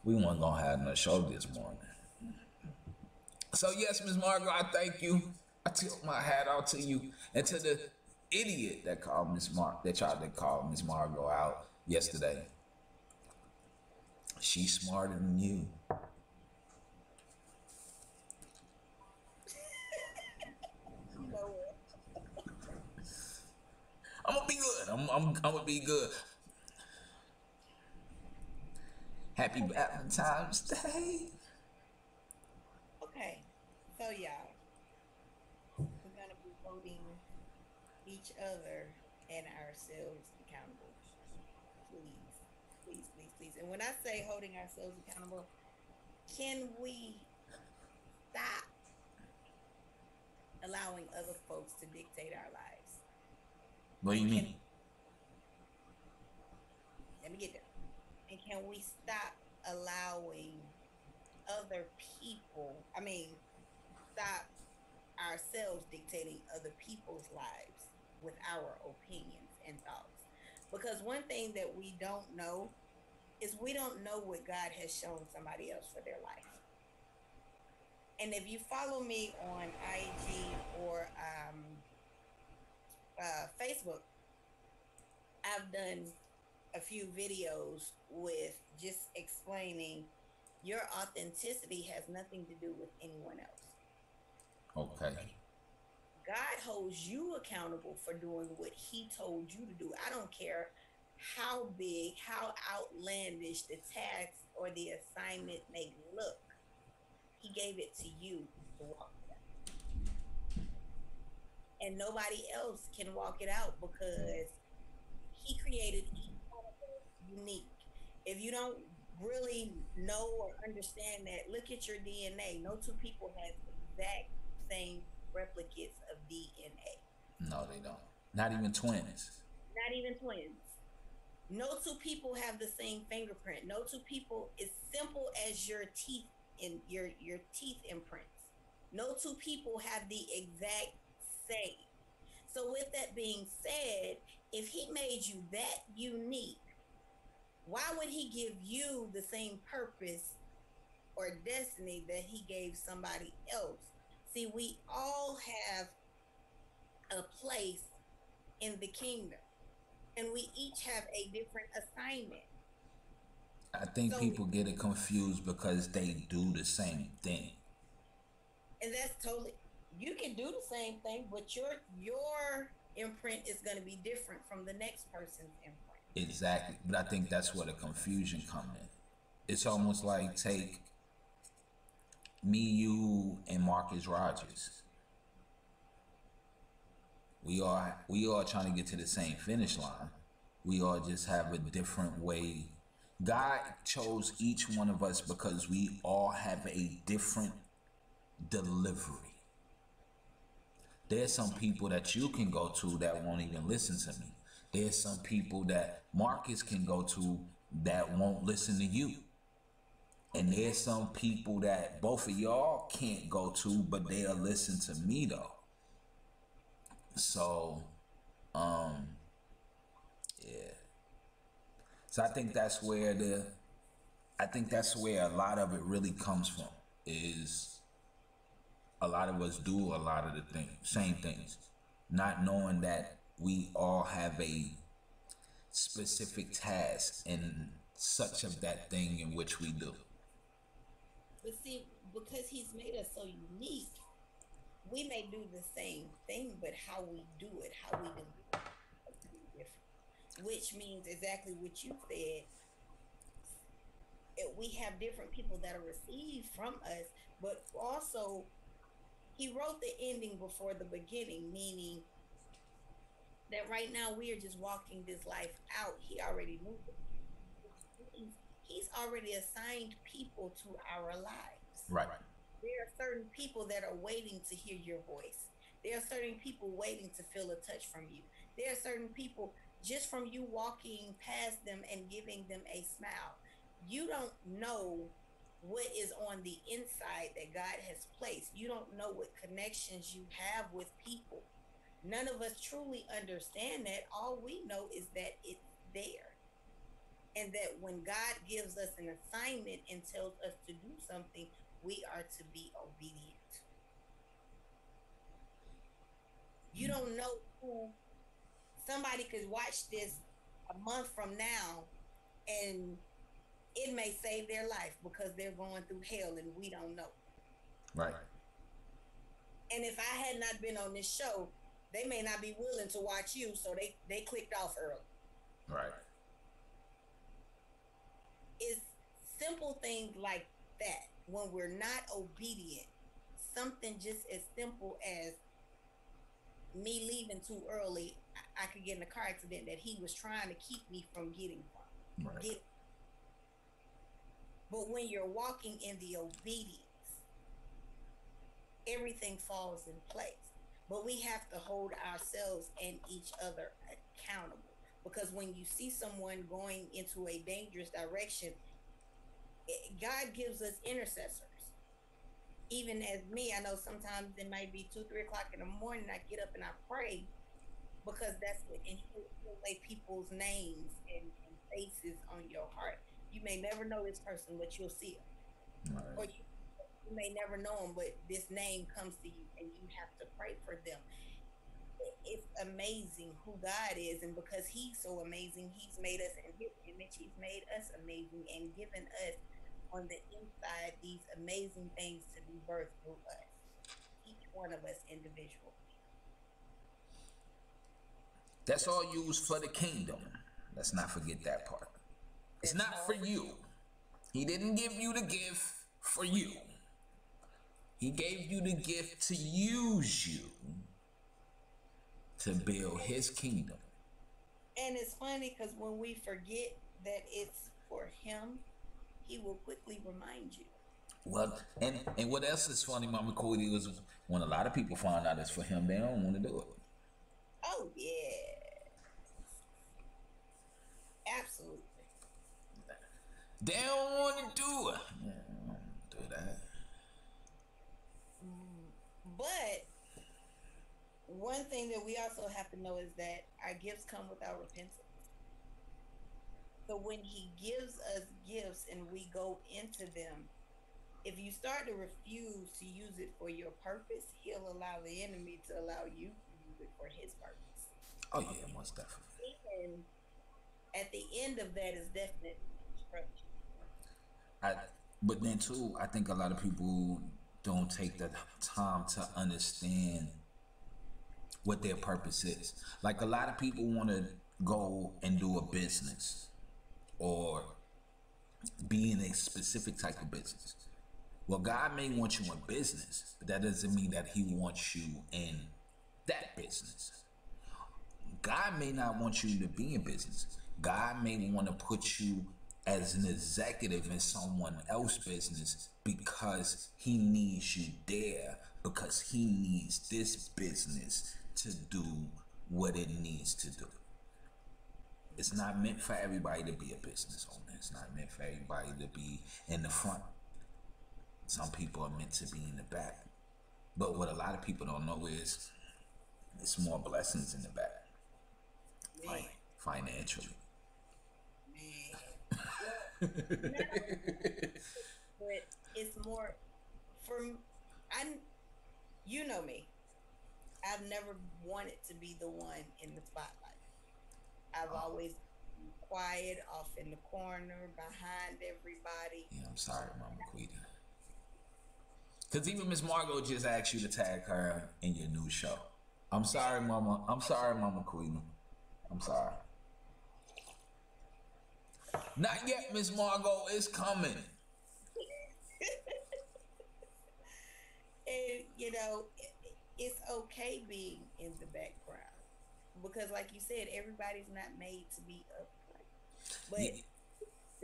we weren't gonna have no show this morning. So yes, Miss Margot, I thank you. I tilt my hat out to you and to the idiot that called Miss that tried to call Miss Margot out yesterday. She's smarter than you. I'm gonna be good. I'm gonna be good. Happy Valentine's Day. Okay, so y'all, we're gonna be holding each other and ourselves accountable. Please. And when I say holding ourselves accountable, can we stop allowing other folks to dictate our lives? What do you mean? Let me get there. And can we stop allowing other people, stop ourselves dictating other people's lives with our opinions and thoughts? Because one thing that we don't know is we don't know what God has shown somebody else for their life. And if you follow me on IG or Facebook, I've done a few videos with just explaining your authenticity has nothing to do with anyone else. Okay. God holds you accountable for doing what he told you to do. I don't care how big, how outlandish the task or the assignment may look. He gave it to you to walk it out. And nobody else can walk it out because he created each one of us unique. If you don't really know or understand that, look at your DNA. No two people have exact same replicates of DNA. No, they don't. Not even twins. Not even twins. No two people have the same fingerprint. No two people, as simple as your teeth in your teeth imprints. No two people have the exact same. So with that being said, if he made you that unique, why would he give you the same purpose or destiny that he gave somebody else? See, we all have a place in the kingdom, and we each have a different assignment. I think people get it confused because they do the same thing. And that's totally, you can do the same thing, but your imprint is going to be different from the next person's imprint. Exactly. But I think that's where the confusion comes in. It's almost like take me, you, and Marcus Rogers. We all trying to get to the same finish line. We all just have a different way. God chose each one of us because we all have a different delivery. There's some people that you can go to that won't even listen to me. There's some people that Marcus can go to that won't listen to you. And there's some people that both of y'all can't go to, but they'll listen to me though. So, yeah. So I think that's where a lot of it really comes from, is a lot of us do a lot of the same things, not knowing that we all have a specific task in such of that thing in which we do. But see, because he's made us so unique, we may do the same thing, but how we do it, how we do it, is different. Which means exactly what you said. We have different people that are received from us, but also he wrote the ending before the beginning, meaning that right now we are just walking this life out. He already knew it. He's already assigned people to our lives. Right. There are certain people that are waiting to hear your voice. There are certain people waiting to feel a touch from you. There are certain people just from you walking past them and giving them a smile. You don't know what is on the inside that God has placed. You don't know what connections you have with people. None of us truly understand that. All we know is that it's there. And that when God gives us an assignment and tells us to do something, we are to be obedient. You don't know who somebody could watch this a month from now and it may save their life because they're going through hell and we don't know. Right. And if I had not been on this show, they may not be willing to watch you, so they clicked off early. Right. It's simple things like that. When we're not obedient, something just as simple as me leaving too early, I could get in a car accident that he was trying to keep me from getting from. Right. But when you're walking in the obedience, everything falls in place. But we have to hold ourselves and each other accountable. Because when you see someone going into a dangerous direction, God gives us intercessors. Even as me, I know sometimes it might be 2, 3 o'clock in the morning. I get up and I pray because that's what, and he'll lay people's names and faces on your heart. You may never know this person, but you'll see them. Right. Or you may never know them, but this name comes to you and you have to pray for them. It's amazing who God is, and because He's so amazing, He's made us in His image. He's made us amazing and given us on the inside these amazing things to be birthed through us, each one of us individually. That's all used for the kingdom. Let's not forget that part. It's not for you. He didn't give you the gift for you. He gave you the gift to use you to build His kingdom. And it's funny because when we forget that it's for Him, He will quickly remind you. Well, and what else is funny, Mama Cody, was when a lot of people find out it's for Him, they don't want to do it. Oh, yeah. Absolutely. They don't want to do it. Yeah, I don't do that. But one thing that we also have to know is that our gifts come without repentance. So when He gives us gifts and we go into them, if you start to refuse to use it for your purpose, He'll allow the enemy to allow you to use it for his purpose. Oh yeah, most definitely. And at the end of that is definitely destruction. But then too, I think a lot of people don't take the time to understand what their purpose is. Like a lot of people want to go and do a business or be in a specific type of business. Well, God may want you in business, but that doesn't mean that He wants you in that business. God may not want you to be in business. God may want to put you as an executive in someone else's business because He needs you there, because He needs this business to do what it needs to do. It's not meant for everybody to be a business owner. It's not meant for everybody to be in the front. Some people are meant to be in the back. But what a lot of people don't know is there's more blessings in the back. Financially. But it's more you know me. I've never wanted to be the one in the spotlight. I've always been quiet, off in the corner, behind everybody. Yeah, I'm sorry, Mama Quita. Because even Miss Margot just asked you to tag her in your new show. I'm sorry, Mama. I'm sorry, Mama Quita. I'm sorry. Not yet, Miss Margot. It's coming. And, you know, it's okay being in the background. Because, like you said, everybody's not made to be upright.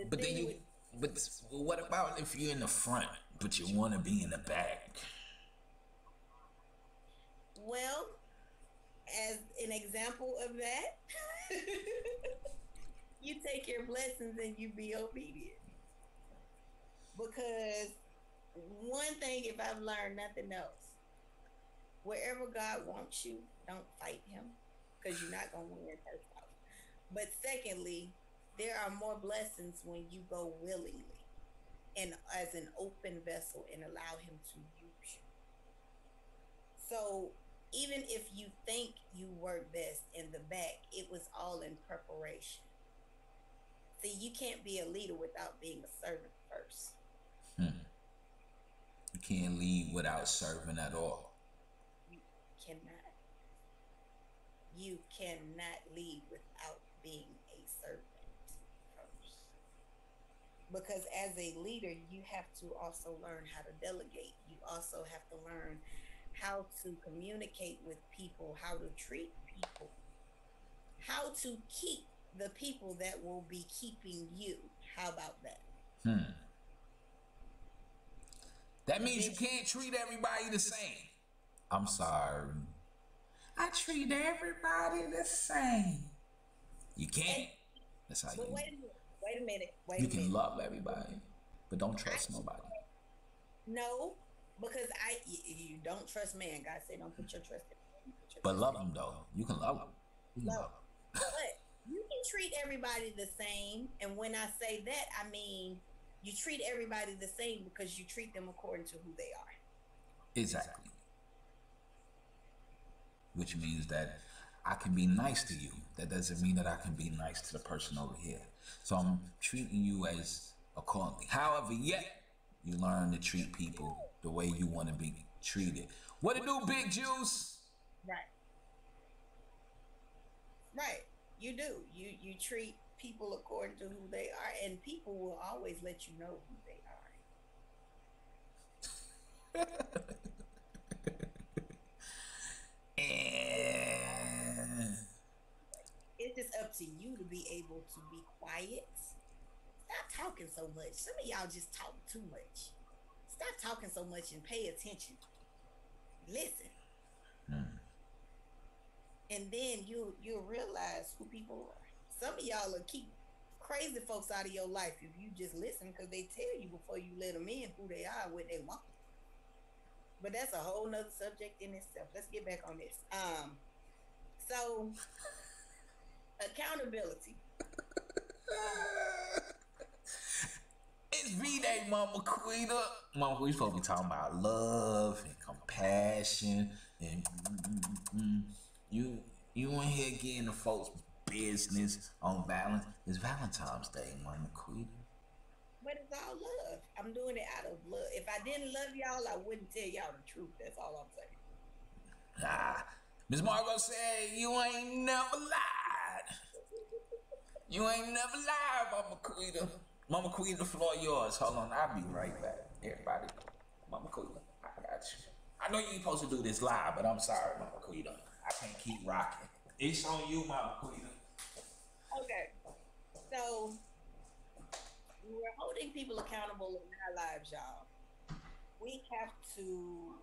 But, yeah. But what about if you're in the front, but you want to be in the back? Well, as an example of that, you take your blessings and you be obedient. Because one thing, if I've learned nothing else, wherever God wants you, don't fight Him, because you're not going to win first off. But secondly, there are more blessings when you go willingly and as an open vessel and allow Him to use you. So even if you think you work best in the back, it was all in preparation. See, you can't be a leader without being a servant first. You can't lead without serving at all. You cannot. You cannot lead without being a servant first. Because as a leader, you have to also learn how to delegate. You also have to learn how to communicate with people, how to treat people, how to keep the people that will be keeping you. How about that? That means you can't treat everybody the same. I'm sorry. I treat everybody the same. You can't. That's how But you. wait a minute. You can love everybody, but don't trust nobody. No, because you don't trust man. God said don't put your trust in man. But love them though. You can love them. You can love them. But you can treat everybody the same. And when I say that, I mean you treat everybody the same because you treat them according to who they are. Exactly. Which means that I can be nice to you. That doesn't mean that I can be nice to the person over here. So I'm treating you as accordingly. However, yet you learn to treat people the way you want to be treated. What it do, Big Juice? Right. Right. You do. You treat people according to who they are, and people will always let you know who they are. And it's just up to you to be able to be quiet. Stop talking so much. Some of y'all just talk too much. Stop talking so much and pay attention. Listen. And then you'll realize who people are. Some of y'all will keep crazy folks out of your life if you just listen, because they tell you before you let them in who they are, what they want. But that's a whole nother subject in itself. Let's get back on this. So accountability. It's V-Day, Mama Quita. Mama, we supposed to be talking about love and compassion and you in here getting the folks' business on Valentine's. It's Valentine's Day, Mama Quita. But it's all love. I'm doing it out of love. If I didn't love y'all, I wouldn't tell y'all the truth. That's all I'm saying. Miss Margot said you ain't never lied. You ain't never lied, Mama Quita. Mama Quita, the floor yours. Hold on, I'll be right back. Everybody, Mama Quita, I got you. I know you ain't supposed to do this live, but I'm sorry, Mama Quita. I can't keep rocking. It's on you, Mama Quita. Okay. So we're holding people accountable in our lives, y'all. We have to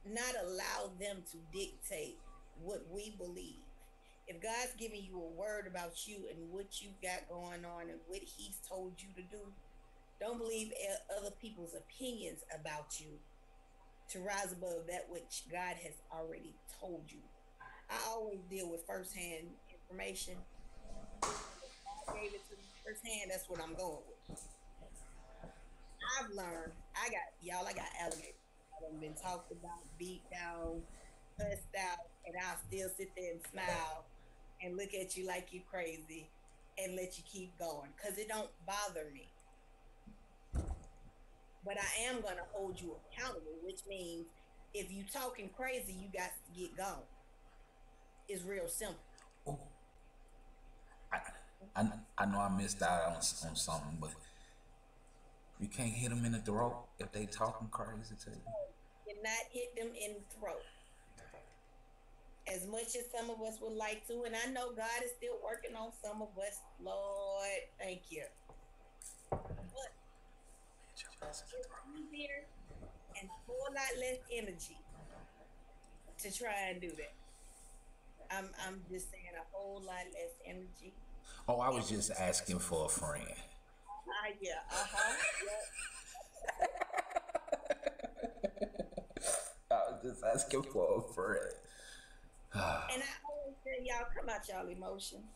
not allow them to dictate what we believe. If God's giving you a word about you and what you've got going on and what he's told you to do, don't believe other people's opinions about you to rise above that which God has already told you. I always deal with firsthand information. I gave it to me firsthand, that's what I'm going with. I've learned, I got alligators. I've been talked about, beat down, cussed out, and I'll still sit there and smile and look at you like you crazy and let you keep going, because it don't bother me. But I am going to hold you accountable, which means if you talking crazy, you got to get gone. It's real simple. Ooh. I know I missed out on something, but you can't hit them in the throat if they talking crazy to you. You cannot hit them in the throat. As much as some of us would like to, and I know God is still working on some of us, Lord, thank you. But it's easier and a whole lot less energy to try and do that. I'm just saying a whole lot less energy. Oh, I was just asking for a friend. Yeah. I was just asking for a friend. And I always tell y'all, come out y'all emotions.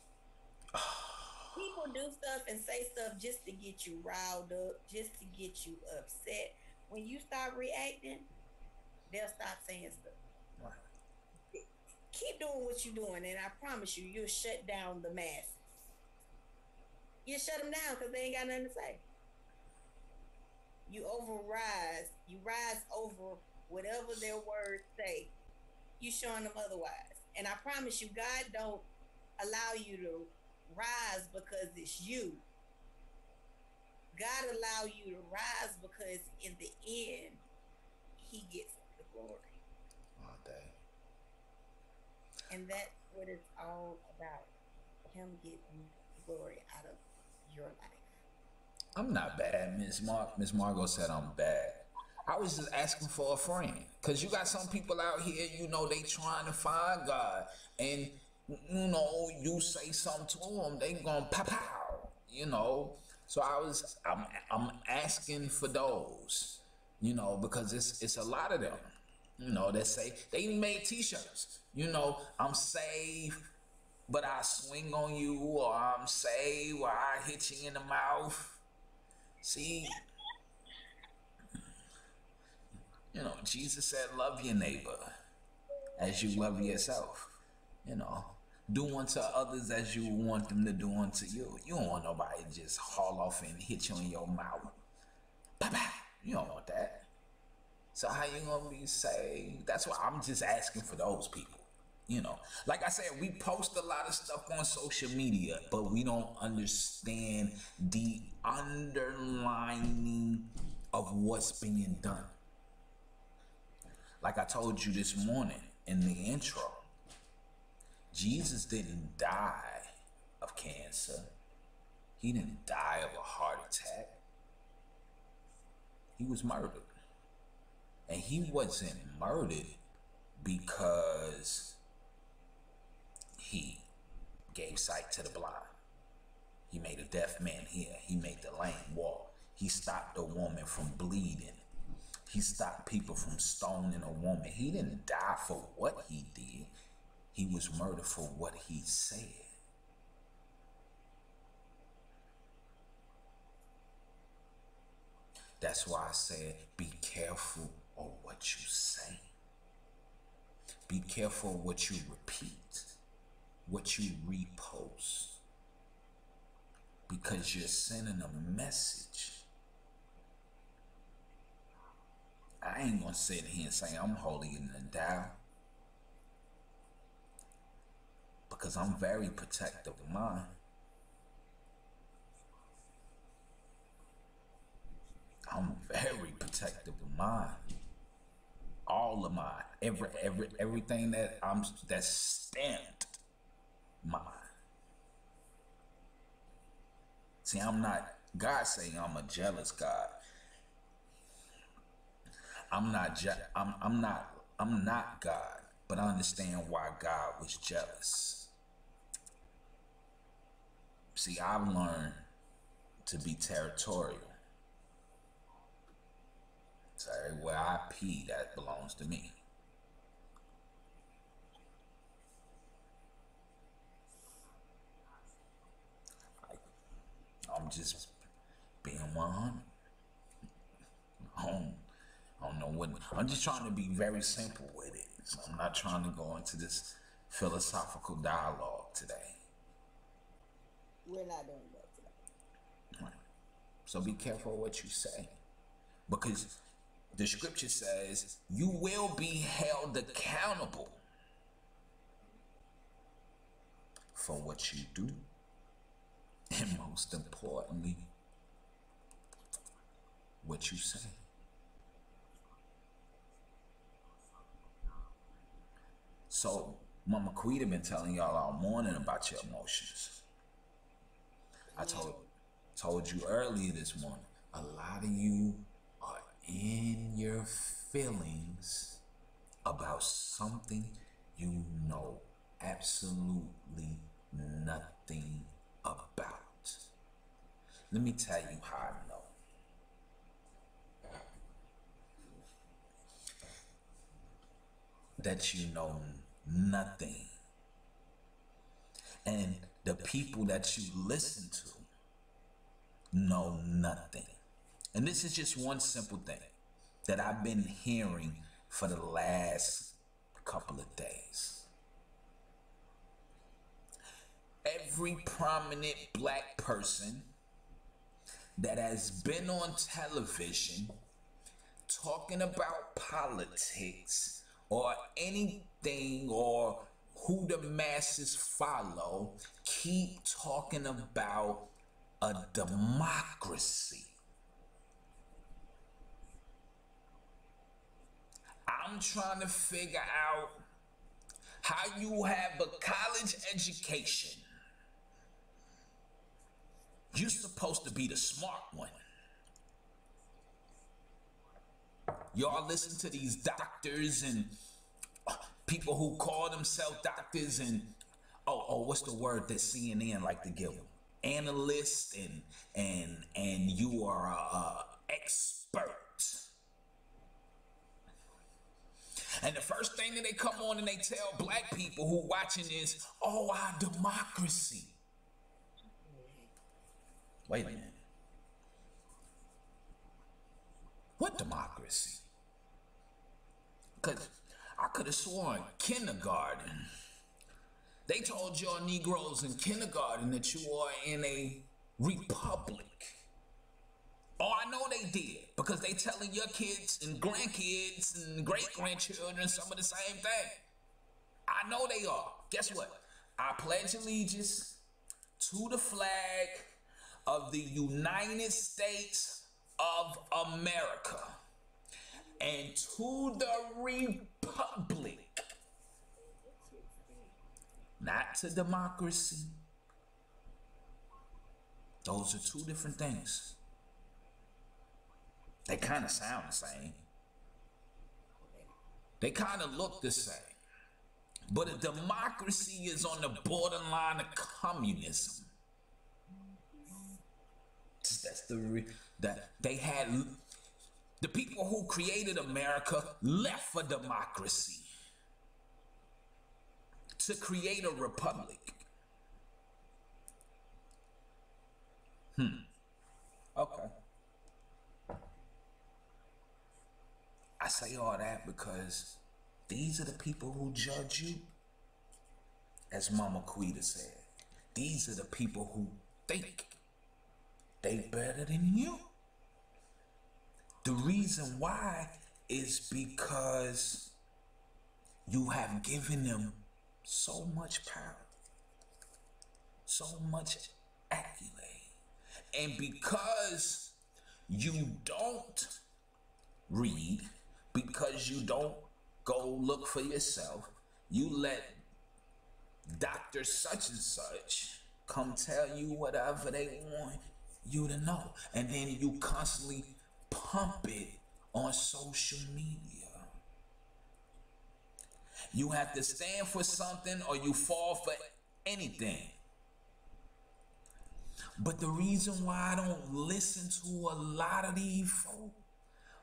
People do stuff and say stuff just to get you riled up, just to get you upset. When you start reacting, they'll stop saying stuff. Right. Keep doing what you're doing, and I promise you, you'll shut down the masses. You shut them down because they ain't got nothing to say. You rise over whatever their words say. You showing them otherwise. And I promise you, God don't allow you to rise because it's you. God allow you to rise because in the end, he gets the glory. Oh, dang. And that's what it's all about. Him getting glory out of your life. I'm not bad, Miss Margot said I'm bad. I was just asking for a friend. Because you got some people out here, you know, they trying to find God. And, you know, you say something to them, they gonna pow, you know. So I'm asking for those, you know, because it's a lot of them, you know, that say, they even made t-shirts, you know, I'm saved, but I swing on you, or I'm saved, or I hit you in the mouth. See, you know, Jesus said, love your neighbor as you love yourself. You know, do unto others as you want them to do unto you. You don't want nobody to just haul off and hit you in your mouth. Bah-bah. You don't want that. So how you gonna be saved? That's why I'm just asking for those people. You know, like I said, we post a lot of stuff on social media, but we don't understand the underlining of what's being done. Like I told you this morning in the intro, Jesus didn't die of cancer. He didn't die of a heart attack. He was murdered. And he wasn't murdered because he gave sight to the blind. He made a deaf man hear. He made the lame walk. He stopped a woman from bleeding. He stopped people from stoning a woman. He didn't die for what he did. He was murdered for what he said. That's why I said, be careful of what you say. Be careful of what you repeat, what you repost, because you're sending a message. I ain't gonna sit here and say I'm holier than thou, because I'm very protective of mine. I'm very protective of mine. All of mine. Everything that's stamped mine. See, I'm not, God saying I'm a jealous God. I'm not God, but I understand why God was jealous. See, I've learned to be territorial. So where I pee, that belongs to me. I'm just being 100. I don't know what. I'm just trying to be very simple with it. So I'm not trying to go into this philosophical dialogue today. We're not doing that today. Right. So be careful of what you say, because the scripture says you will be held accountable for what you do, and most importantly, what you say. So Mama Quita been telling y'all all morning about your emotions. I told you earlier this morning, a lot of you are in your feelings about something you know absolutely nothing about. Let me tell you how I know. That you know nothing. And the people that you listen to know nothing. And this is just one simple thing that I've been hearing for the last couple of days. Every prominent black person that has been on television talking about politics or anything or who the masses follow, keep talking about a democracy. I'm trying to figure out how you have a college education You're supposed to be the smart one. Y'all listen to these doctors and people who call themselves doctors and what's the word that CNN like to give them? Analysts and you are a expert. And the first thing that they come on and they tell black people who watching is, oh, our democracy. Wait a minute. What democracy? Because I could have sworn kindergarten, they told y'all Negroes in kindergarten that you are in a republic. Oh, I know they did, because they telling your kids and grandkids and great-grandchildren some of the same thing. I know they are. Guess what? I pledge allegiance to the flag of the United States of America and to the republic, not to democracy. Those are two different things. They kind of sound the same. They kind of look the same. But a democracy is on the borderline of communism. That's that they had. The people who created America left for democracy to create a republic. Okay. I say all that because these are the people who judge you. As Mama Quita said, these are the people who think they better than you. The reason why is because you have given them so much power, so much accolade. And because you don't read, because you don't go look for yourself, you let Dr. such and such come tell you whatever they want you to know. And then you constantly pump it on social media. You have to stand for something or you fall for anything. But the reason why I don't listen to a lot of these folk,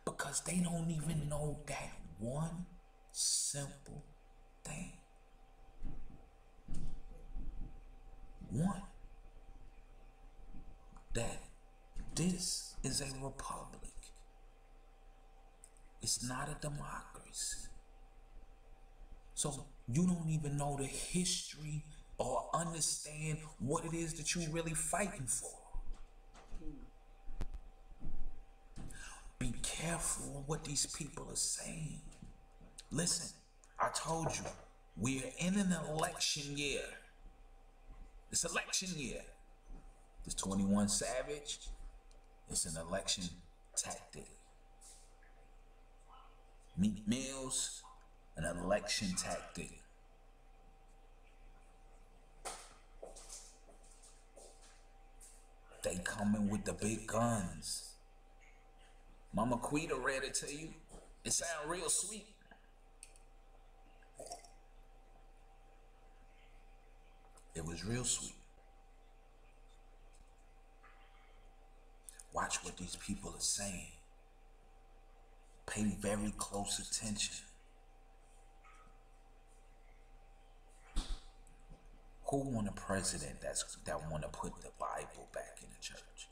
because they don't even know that one simple thing. One, that this is a republic. It's not a democracy. So you don't even know the history or understand what it is that you're really fighting for. Be careful of what these people are saying. Listen, I told you, we're in an election year. It's election year. This 21 Savage, it's an election tactic. Meek Mills, an election tactic. They coming with the big guns. Mama Quita read it to you. It sound real sweet. It was real sweet. Watch what these people are saying. Pay very close attention. Who want a president that want to put the Bible back in the church?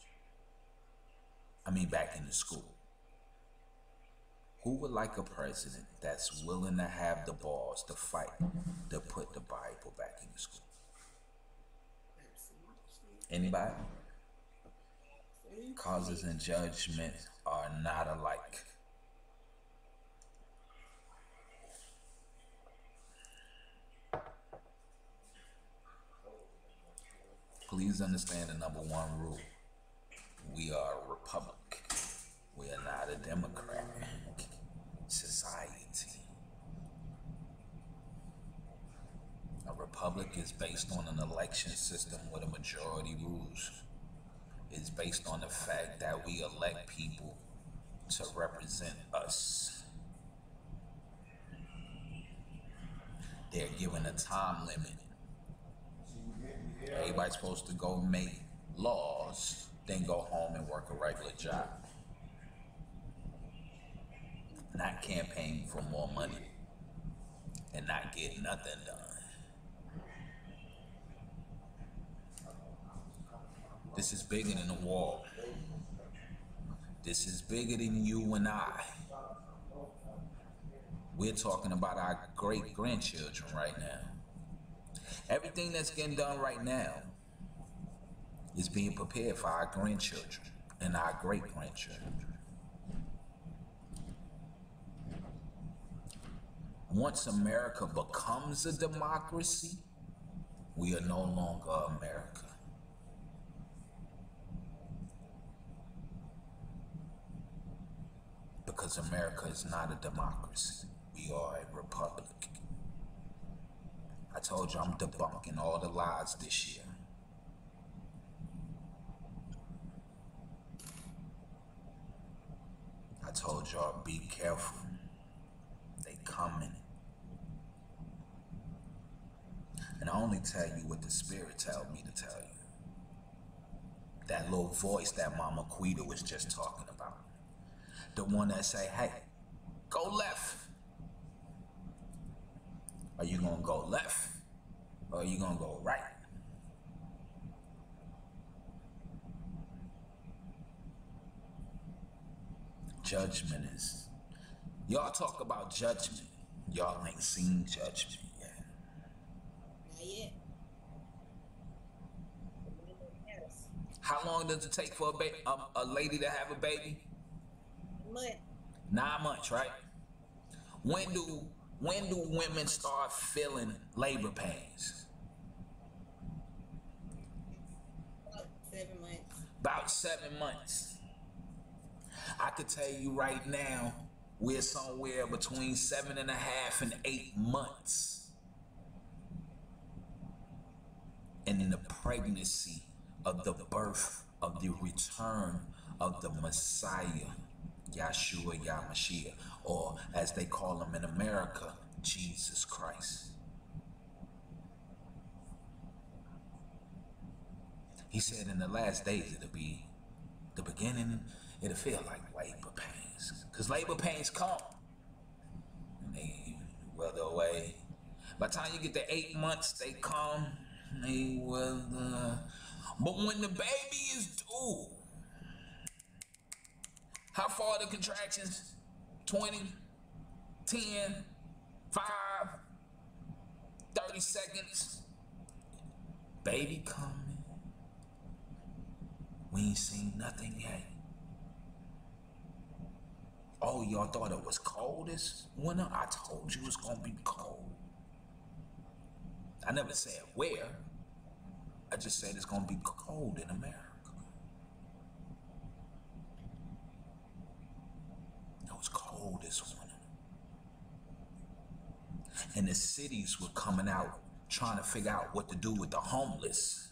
Back in the school. Who would like a president that's willing to have the balls to fight to put the Bible back in the school? Anybody? Causes and judgment are not alike. Please understand the number one rule. We are a republic. We are not a democratic society. A republic is based on an election system where the majority rules. is based on the fact that we elect people to represent us. They're given a time limit. Everybody's supposed to go make laws, then go home and work a regular job. Not campaign for more money and not get nothing done. This is bigger than the wall. This is bigger than you and I. We're talking about our great-grandchildren right now. Everything that's getting done right now is being prepared for our grandchildren and our great-grandchildren. Once America becomes a democracy, we are no longer America. Because America is not a democracy. We are a republic. I told you I'm debunking all the lies this year. I told y'all be careful. They coming. And I only tell you what the Spirit tells me to tell you. That little voice that Mama Quita was just talking about. The one that say, hey, go left. Are you gonna go left? Or are you gonna go right? Judgment is... Y'all talk about judgment. Y'all ain't seen judgment yet. Not yet. How long does it take for a lady to have a baby? A month. 9 months, right? When do women start feeling labor pains? About 7 months. About 7 months. I could tell you right now, we're somewhere between 7.5 and 8 months in the pregnancy of the birth of the return of the Messiah, Yahshua Yamashiach, or as they call him in America, Jesus Christ. He said in the last days it'll be the beginning, it'll feel like labor pains. Because labor pains come and they wither away. By the time you get to 8 months, they come, they wither. But when the baby is due, how far are the contractions? 20, 10, 5, 30 seconds. Baby coming. We ain't seen nothing yet. Oh, y'all thought it was cold this winter? I told you it's gonna be cold. I never said where. I just said it's gonna be cold in America. It was cold this winter. And the cities were coming out trying to figure out what to do with the homeless.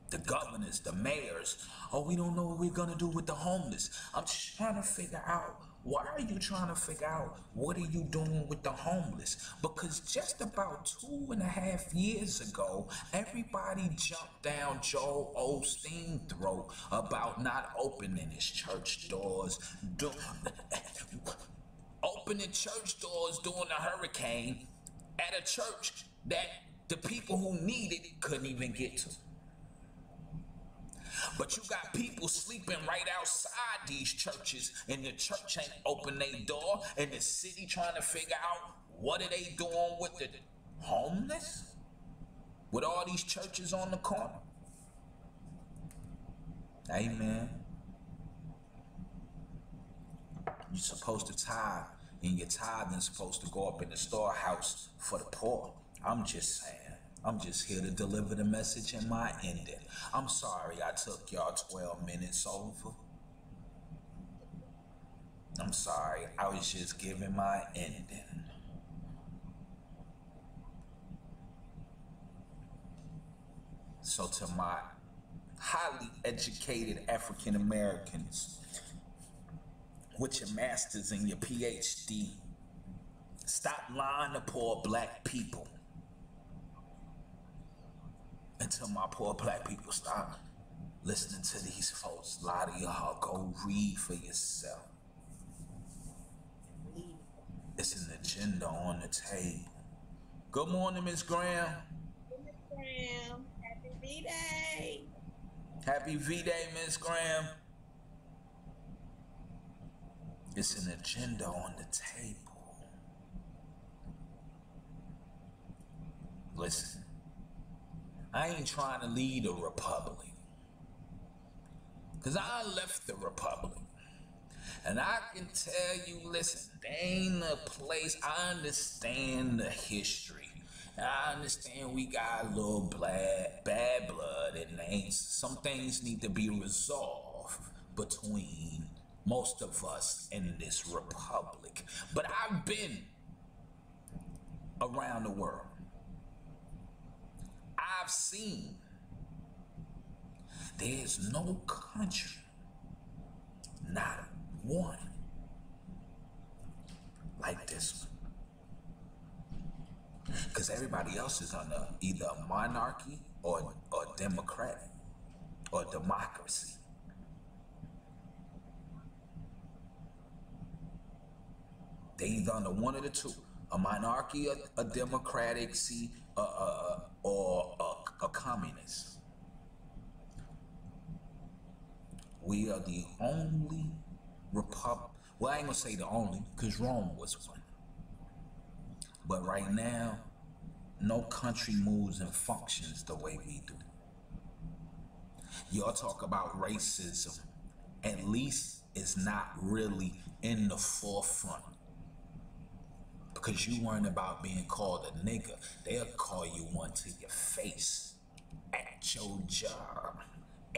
The governors, the mayors, oh, we don't know what we're gonna do with the homeless. I'm just trying to figure out, why are you trying to figure out what are you doing with the homeless? Because just about 2.5 years ago, everybody jumped down Joel Osteen's throat about not opening his church doors, opening church doors during the hurricane at a church that the people who need it couldn't even get to. But you got people sleeping right outside these churches, and the church ain't open their door, and the city trying to figure out what are they doing with the homeless? With all these churches on the corner. Amen. You're supposed to tithe, and your tithing's supposed to go up in the storehouse for the poor. I'm just saying. I'm just here to deliver the message and my ending. I'm sorry I took y'all 12 minutes over. I'm sorry, I was just giving my ending. So to my highly educated African Americans with your masters and your PhD, stop lying to poor black people. Until my poor black people stop listening to these folks lie to y'all, go read for yourself. It's an agenda on the table. Good morning, Miss Graham. Miss Graham, happy V-Day. Happy V-Day, Miss Graham. It's an agenda on the table. Listen, I ain't trying to lead a republic, because I left the republic. And I can tell you, listen, there ain't a place. I understand the history. I understand we got a little bad blood, and some things need to be resolved between most of us in this republic. But I've been around the world. I've seen there's no country, not one, like this one. Because everybody else is under either a monarchy or democratic or democracy. They either under one of the two, a monarchy, a democracy, or a communist. We are the only republic. Well, I ain't gonna say the only, because Rome was one. But right now, no country moves and functions the way we do. Y'all talk about racism. At least it's not really in the forefront. Because you weren't about being called a nigga. They'll call you one to your face at your job.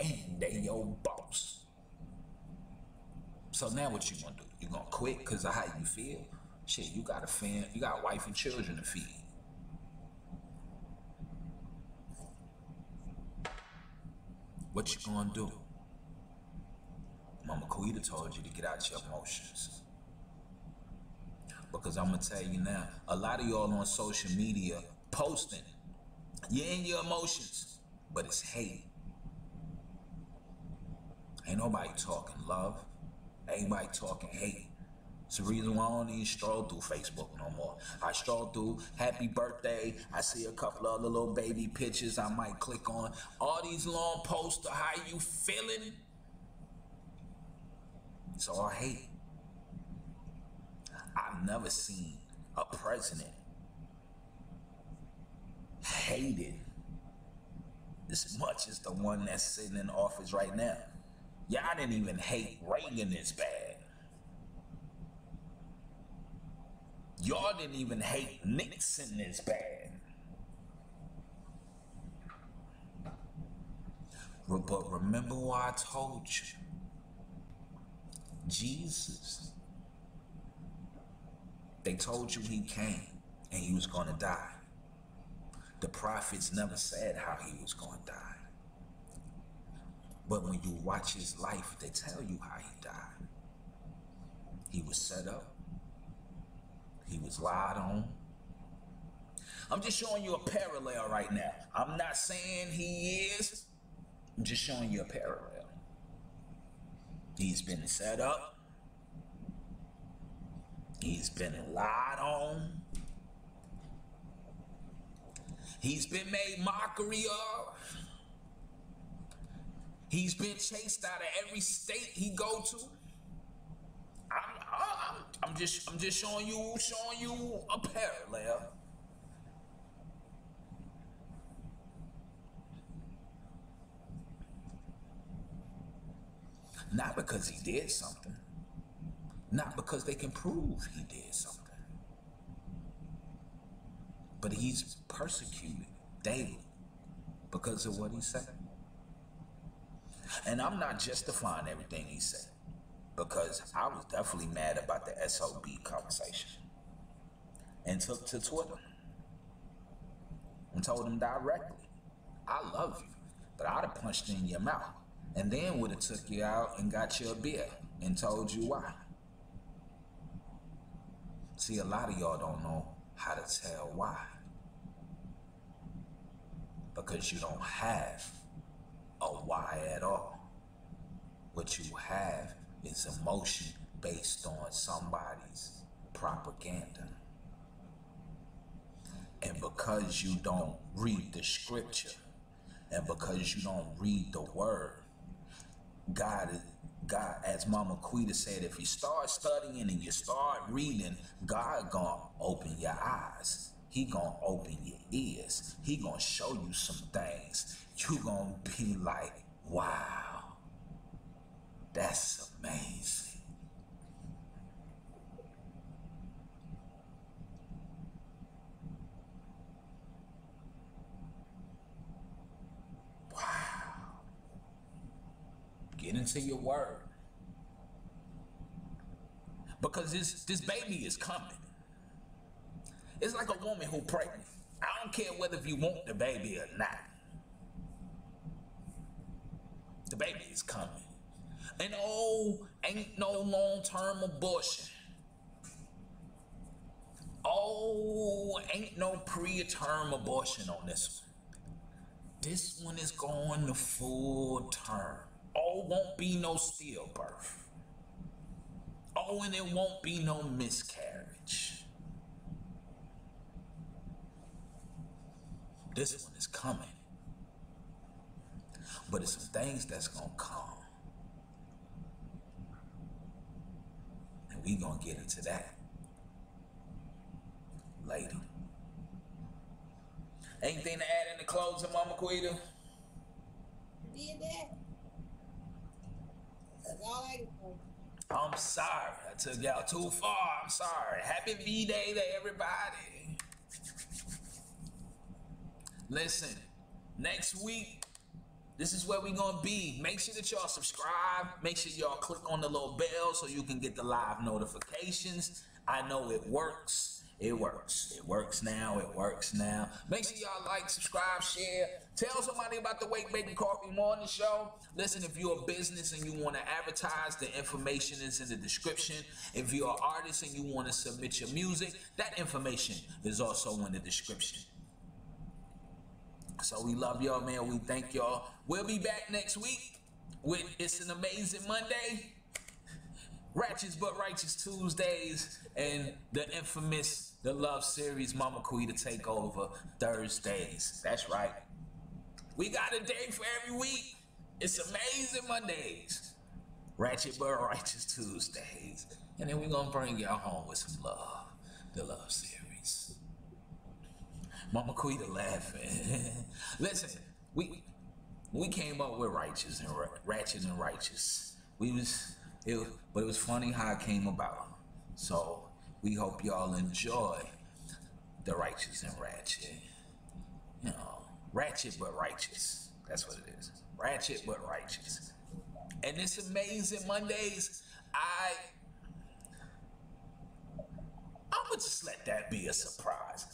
And they your boss. So now what you gonna do? You gonna quit because of how you feel? Shit, you got a fan, you got a wife and children to feed. What you gonna do? Mama Quita told you to get out your emotions. Because I'm gonna tell you now, a lot of y'all on social media posting, you're in your emotions, but it's hate. Ain't nobody talking love. Ain't nobody talking hate. It's the reason why I don't even stroll through Facebook no more. I stroll through happy birthday. I see a couple other little baby pictures I might click on. All these long posts of how you feeling. It's all hate. I've never seen a president hated as much as the one that's sitting in office right now. Y'all didn't even hate Reagan this bad. Y'all didn't even hate Nixon this bad. But remember what I told you. Jesus, they told you he came and he was going to die. The prophets never said how he was going to die. But when you watch his life, they tell you how he died. He was set up. He was lied on. I'm just showing you a parallel right now. I'm not saying he is. I'm just showing you a parallel. He's been set up. He's been lied on. He's been made mockery of. He's been chased out of every state he go to. I'm just showing you a parallel. Not because he did something. Not because they can prove he did something. But he's persecuted daily because of what he said. And I'm not justifying everything he said, because I was definitely mad about the SOB conversation and took to Twitter and told him directly, I love you. But I'd have punched in your mouth and then would have took you out and got you a beer and told you why. See, a lot of y'all don't know how to tell why. Because you don't have a why at all. What you have is emotion based on somebody's propaganda. And because you don't read the scripture, and because you don't read the word, God, as Mama Quita said, if you start studying and you start reading, God gonna open your eyes. He gonna open your ears. He gonna show you some things. You gonna be like, wow, that's amazing. Wow. Get into your word. Because this baby is coming. It's like a woman who pregnant. I don't care whether if you want the baby or not. The baby is coming. And oh, ain't no long-term abortion. Oh, ain't no preterm abortion on this one. This one is going to full term. Oh, won't be no stillbirth. Oh, and it won't be no miscarriage. This one is coming. But it's some things that's gonna come. And we gonna get into that later. Anything to add in the closing, Mama Quita? Did that? That's all I can do. I'm sorry. I took y'all too far. I'm sorry. Happy V-Day to everybody. Listen, next week, this is where we gonna be. Make sure that y'all subscribe. Make sure y'all click on the little bell so you can get the live notifications. I know it works. It works. It works now. It works now. Make sure y'all like, subscribe, share. Tell somebody about the Wake Baby Coffee Morning Show. Listen, if you're a business and you want to advertise, the information is in the description. If you're an artist and you want to submit your music, that information is also in the description. So we love y'all, man. We thank y'all. We'll be back next week with It's an Amazing Monday, Ratchets But Righteous Tuesdays, and the infamous The Love Series Mama Quita Takeover Thursdays. That's right. We got a day for every week. It's Amazing Mondays, Ratchet But Righteous Tuesdays. And then we're going to bring y'all home with some love. The Love Series. Mama Quita laughing. Listen, we came up with Righteous and Ratchet and Righteous. But it was funny how it came about. So we hope y'all enjoy the Righteous and Ratchet. You know, Ratchet But Righteous. That's what it is. Ratchet But Righteous. And this Amazing Mondays, I'm gonna just let that be a surprise.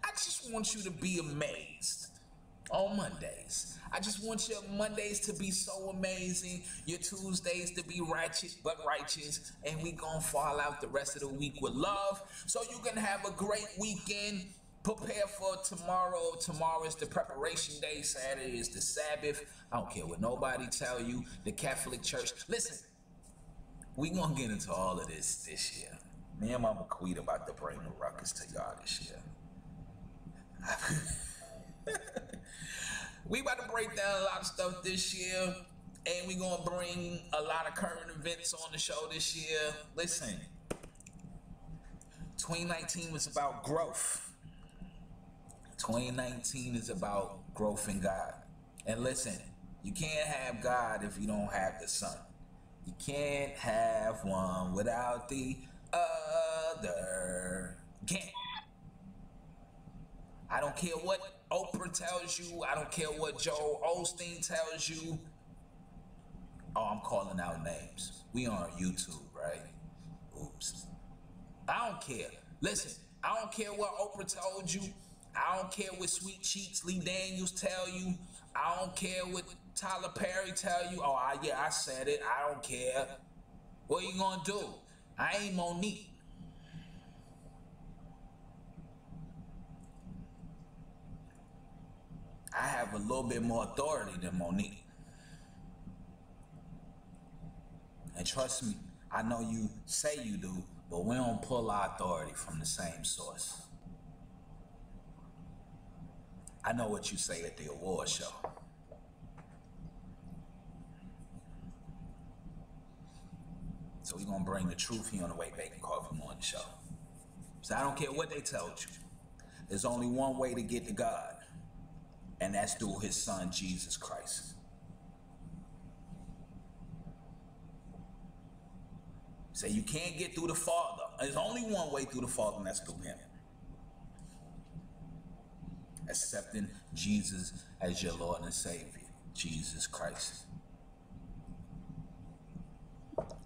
I just want you to be amazed on Mondays. I just want your Mondays to be so amazing, your Tuesdays to be ratchet but righteous, and we gonna fall out the rest of the week with love, so you can have a great weekend. Prepare for tomorrow. Tomorrow is the preparation day. Saturday is the Sabbath. I don't care what nobody tell you. The Catholic Church. Listen, we gonna get into all of this year. Me and Mama Quita about to bring the ruckus to y'all this year. We about to break down a lot of stuff this year, and we gonna bring a lot of current events on the show this year. Listen, 2019 was about growth. 2019 is about growth in God. And listen, you can't have God if you don't have the Son. You can't have one without the other. Can't. I don't care what Oprah tells you. I don't care what Joel Osteen tells you. Oh, I'm calling out names. We on YouTube, right? Oops. I don't care. Listen, I don't care what Oprah told you. I don't care what Sweet Cheeks Lee Daniels tell you. I don't care what Tyler Perry tell you. Oh, yeah, I said it. I don't care. What you gonna do? I ain't Monique. I have a little bit more authority than Monique. And trust me, I know you say you do, but we don't pull our authority from the same source. I know what you say at the award show. So we're gonna bring the truth here on the Way Bacon Coffee Morning Show. So I don't care what they told you. There's only one way to get to God, and that's through his son, Jesus Christ. Say you can't get through the Father. There's only one way through the Father, and that's through him. Accepting Jesus as your Lord and Savior, Jesus Christ.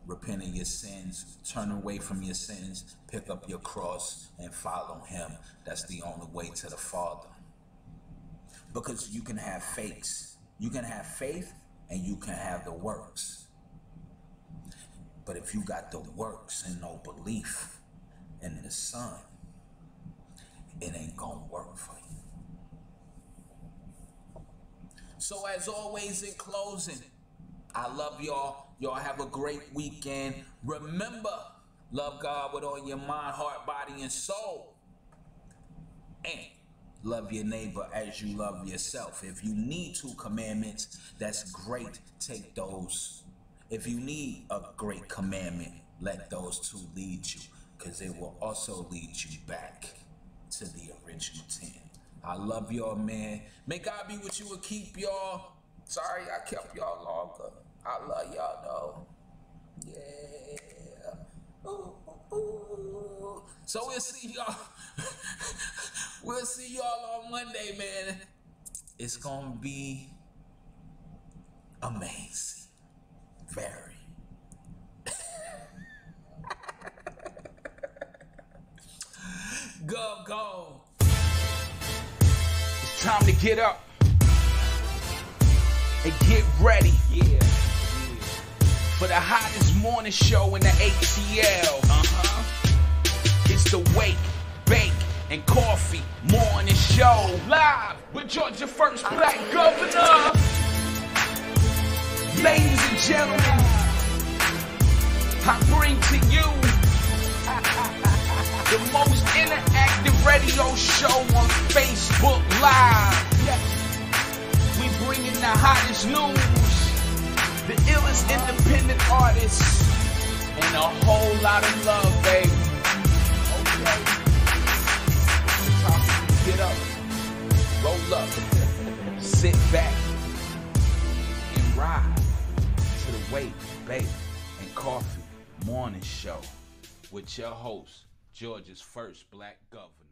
Repenting your sins, turn away from your sins, pick up your cross, and follow him. That's the only way to the Father. Because you can have faith. You can have faith and you can have the works. But if you got the works and no belief in the Son, it ain't gonna work for you. So as always, in closing, I love y'all. Y'all have a great weekend. Remember, love God with all your mind, heart, body, and soul. And love your neighbor as you love yourself. If you need 2 commandments, that's great. Take those. If you need a great commandment, let those 2 lead you, because it will also lead you back to the original 10. I love y'all, man. May God be with you and keep y'all. Sorry I kept y'all longer. I love y'all, though. Yeah. Ooh, ooh. So we'll see y'all. We'll see y'all on Monday, man. It's gonna be amazing. Very. Go. It's time to get up and get ready. Yeah. For the hottest morning show in the ATL. It's the Wake, Bake, and Coffee Morning Show. Live with Georgia First Black Governor. Ladies and gentlemen, I bring to you the most interactive radio show on Facebook Live. We bring in the hottest news, the illest independent artists, and a whole lot of love, baby. Okay. Time to get up, roll up, sit back, and ride to the Wake, Bake, and Coffee Morning Show with your host, Georgia's First Black Governor.